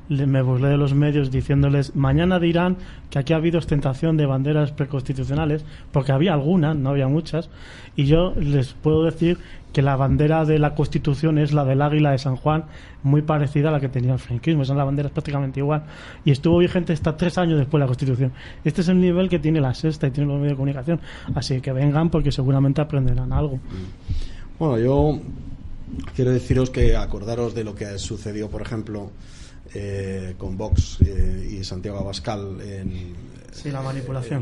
me burlé de los medios diciéndoles: mañana dirán que aquí ha habido ostentación de banderas preconstitucionales, porque había algunas, no había muchas, y yo les puedo decir que la bandera de la Constitución es la del Águila de San Juan, muy parecida a la que tenía el franquismo. Esa bandera es prácticamente igual y estuvo vigente hasta 3 años después de la Constitución. Este es el nivel que tiene La Sexta y tiene los medios de comunicación, así que vengan, porque seguramente aprenderán algo. Bueno, yo quiero deciros que acordaros de lo que sucedió, por ejemplo, con Vox y Santiago Abascal en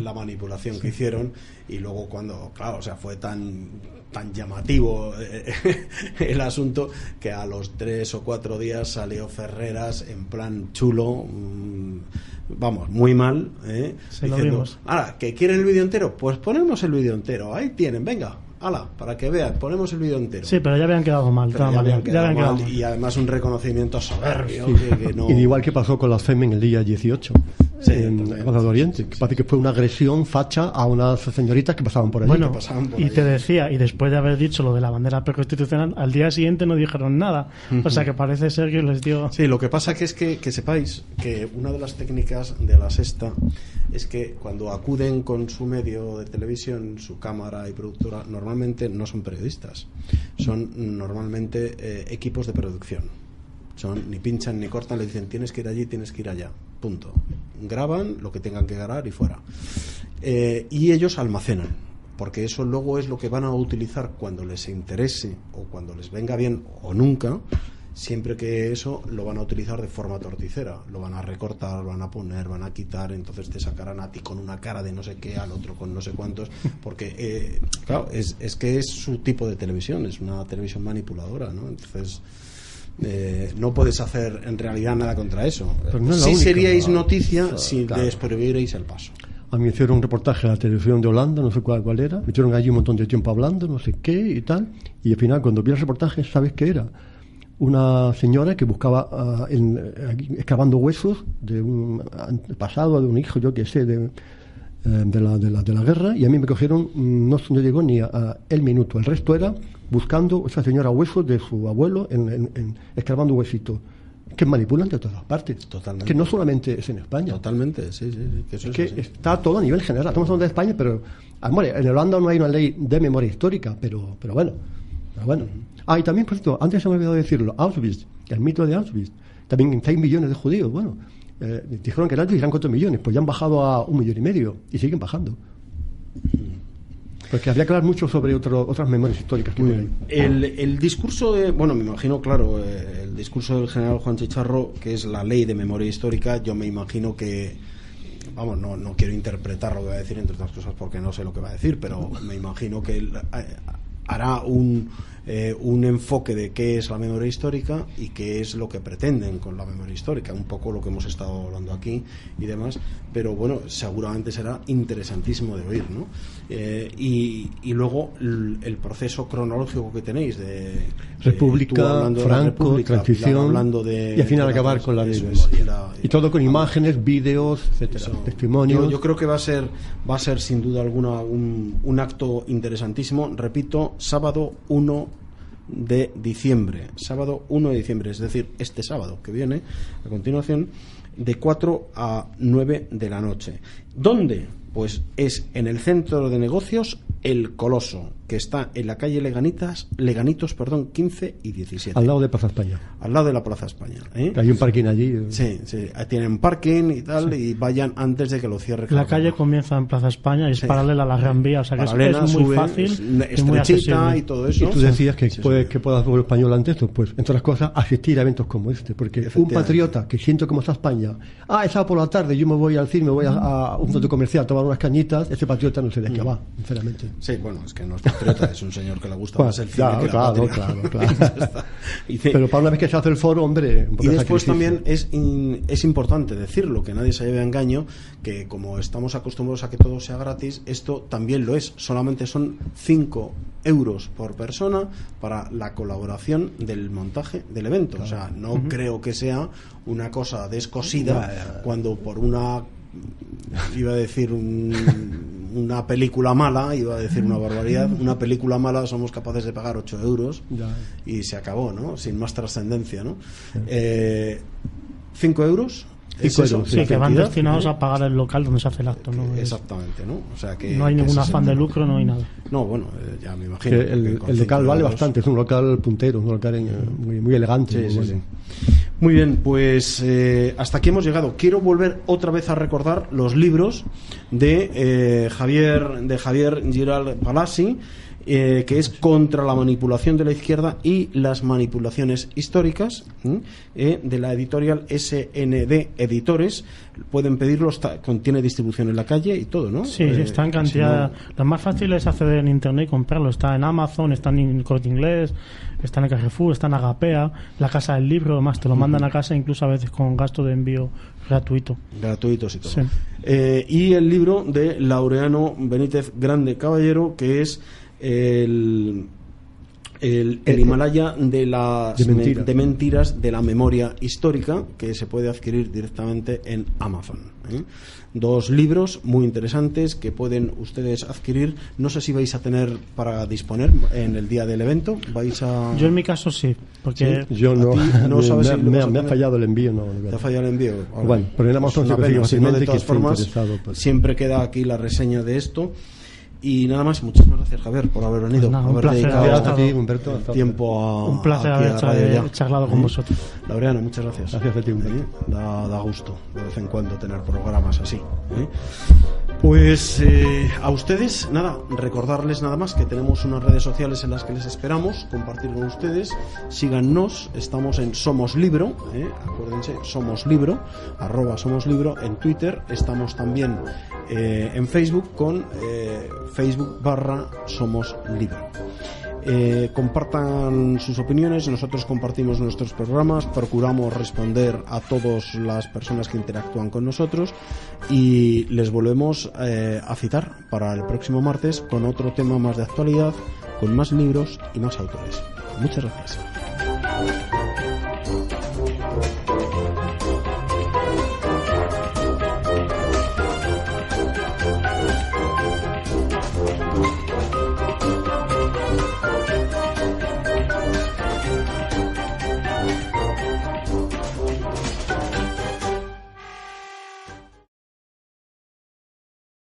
la manipulación que hicieron, y luego cuando, claro, o sea, fue tan llamativo el asunto que a los 3 o 4 días salió Ferreras en plan chulo, vamos, muy mal, diciendo, ahora, ¿que quieren el vídeo entero? Pues ponemos el vídeo entero, ahí tienen, venga, hala, para que vean, ponemos el vídeo entero. Sí, pero ya habían quedado mal. Ya habían quedado mal. Y además un reconocimiento soberbio. Que no... Y igual que pasó con la FEMEN el día 18 en Plaza de Oriente, que parece que fue una agresión facha a unas señoritas que pasaban por allí. Bueno, te decía, y después de haber dicho lo de la bandera preconstitucional, al día siguiente no dijeron nada. O sea que parece ser que les dio... Sí, lo que pasa que es que sepáis que una de las técnicas de La Sexta es que cuando acuden con su medio de televisión, su cámara y productora, normalmente no son periodistas, son normalmente equipos de producción. Ni pinchan ni cortan, le dicen tienes que ir allí, tienes que ir allá, punto. Graban lo que tengan que grabar y fuera. Y ellos almacenan, porque eso luego es lo que van a utilizar cuando les interese o cuando les venga bien o nunca. Siempre que eso lo van a utilizar de forma torticera, lo van a recortar, lo van a poner, van a quitar, entonces te sacarán a ti con una cara de no sé qué, al otro con no sé cuántos, porque claro, es que es su tipo de televisión, es una televisión manipuladora, ¿no? Entonces no puedes hacer en realidad nada contra eso. Sí seríais noticia si les prohibierais el paso. A mí me hicieron un reportaje a la televisión de Holanda, no sé cuál era, me hicieron allí un montón de tiempo hablando, no sé qué y tal, y al final cuando vi el reportaje, ¿sabes qué era? Una señora que buscaba excavando huesos de un pasado, de un hijo, yo que sé, de la guerra, y a mí me cogieron, no llegó ni a el minuto, el resto era buscando esa señora huesos de su abuelo, excavando huesitos, que manipulan de todas partes. Totalmente. Que no solamente es en España. Totalmente, sí. Que eso es que está todo a nivel general. Estamos hablando de España, pero en Holanda no hay una ley de memoria histórica, pero bueno. Y también, por cierto, antes se me ha olvidado decirlo, Auschwitz, el mito de Auschwitz, también 6 millones de judíos. Bueno, Dijeron que antes eran 4 millones, pues ya han bajado a 1,5 millones y siguen bajando. Porque habría que hablar mucho sobre otras memorias históricas que tienen. El discurso de, bueno, me imagino, claro, el discurso del general Juan Chicharro, que es la ley de memoria histórica, yo me imagino que, vamos, no quiero interpretar lo que va a decir, entre otras cosas, porque no sé lo que va a decir, pero me imagino que él hará un enfoque de qué es la memoria histórica y qué es lo que pretenden con la memoria histórica, un poco lo que hemos estado hablando aquí y demás, pero bueno, seguramente será interesantísimo de oír, ¿no? Y luego el proceso cronológico que tenéis de República, Franco, transición, y al final acabar con la ley de memoria. Y todo con imágenes, vídeos, etcétera, testimonios. Yo creo que va a ser sin duda alguna un acto interesantísimo. Repito, sábado 1 de diciembre, es decir, este sábado que viene a continuación, de 4 a 9 de la noche. ¿Dónde? Pues es en el centro de negocios El Coloso, que está en la calle Leganitos, 15 y 17. Al lado de Plaza España. Al lado de la Plaza España. Hay un parking allí. Sí, tienen parking y tal, y vayan antes de que lo cierre. La calle comienza en Plaza España y es paralela a la Gran Vía, o sea que es muy fácil, es muy accesible. Y todo eso. Y tú decías que puede hacer el español ante esto, pues entre otras cosas asistir a eventos como este, porque un patriota que siento cómo está España, esa por la tarde yo me voy al cine, me voy a un centro comercial a tomar unas cañitas, ese patriota no sé de qué va, sinceramente. Sí, bueno, es que no es patriota, es un señor que le gusta más el cine que la patria. Claro. Pero para una vez que se hace el foro, hombre... Y después también es importante decirlo, que nadie se lleve a engaño, que como estamos acostumbrados a que todo sea gratis, esto también lo es. Solamente son 5 euros por persona para la colaboración del montaje del evento. O sea, no creo que sea una cosa descosida cuando por una... iba a decir una película mala, iba a decir una barbaridad, una película mala somos capaces de pagar 8 euros y se acabó, ¿no? Sin más trascendencia, ¿no? 5 euros. Sí, que van destinados a pagar el local donde se hace el acto, ¿no? Exactamente, ¿no? O sea que no hay ningún afán de lucro, no hay nada. No, bueno, ya me imagino. El local vale bastante, es un local puntero, un local muy elegante. Sí. Muy bien, pues hasta aquí hemos llegado. Quiero volver otra vez a recordar los libros de Javier Giral Palassi, que es Contra la manipulación de la izquierda y las manipulaciones históricas, de la editorial SND Editores. Pueden pedirlos, contiene distribución en la calle y todo, ¿no? Sí, está en cantidad. Lo más fácil es acceder en internet y comprarlo. Está en Amazon, está en Corte Inglés, está en el Carrefour, está en Agapea, la Casa del Libro, además te lo mandan a casa, incluso a veces con gasto de envío gratuitos y todo. Sí. Y el libro de Laureano Benítez Grande Caballero, que es el Himalaya de mentiras de la memoria histórica, que se puede adquirir directamente en Amazon. 2 libros muy interesantes que pueden ustedes adquirir. No sé si vais a tener para disponer en el día del evento. Yo en mi caso sí, porque yo no sabes si me ha fallado el envío. ¿Te ha fallado el envío? Bueno, pero en Amazon de todas formas siempre queda aquí la reseña de esto. Y nada más, muchísimas gracias, Javier, por haber venido, por haber dedicado a ti, Humberto, tiempo a un placer haber charlado con vosotros. Laureano, muchas gracias. Gracias a ti, Humberto. Da gusto de vez en cuando tener programas así. Pues a ustedes, nada, recordarles nada más que tenemos unas redes sociales en las que les esperamos compartir con ustedes. Síganos, estamos en Somos Libro, acuérdense, Somos Libro, @SomosLibro en Twitter, estamos también en Facebook con Facebook/Somos Libro. Compartan sus opiniones, nosotros compartimos nuestros programas, procuramos responder a todas las personas que interactúan con nosotros y les volvemos a citar para el próximo martes con otro tema más de actualidad, con más libros y más autores. Muchas gracias.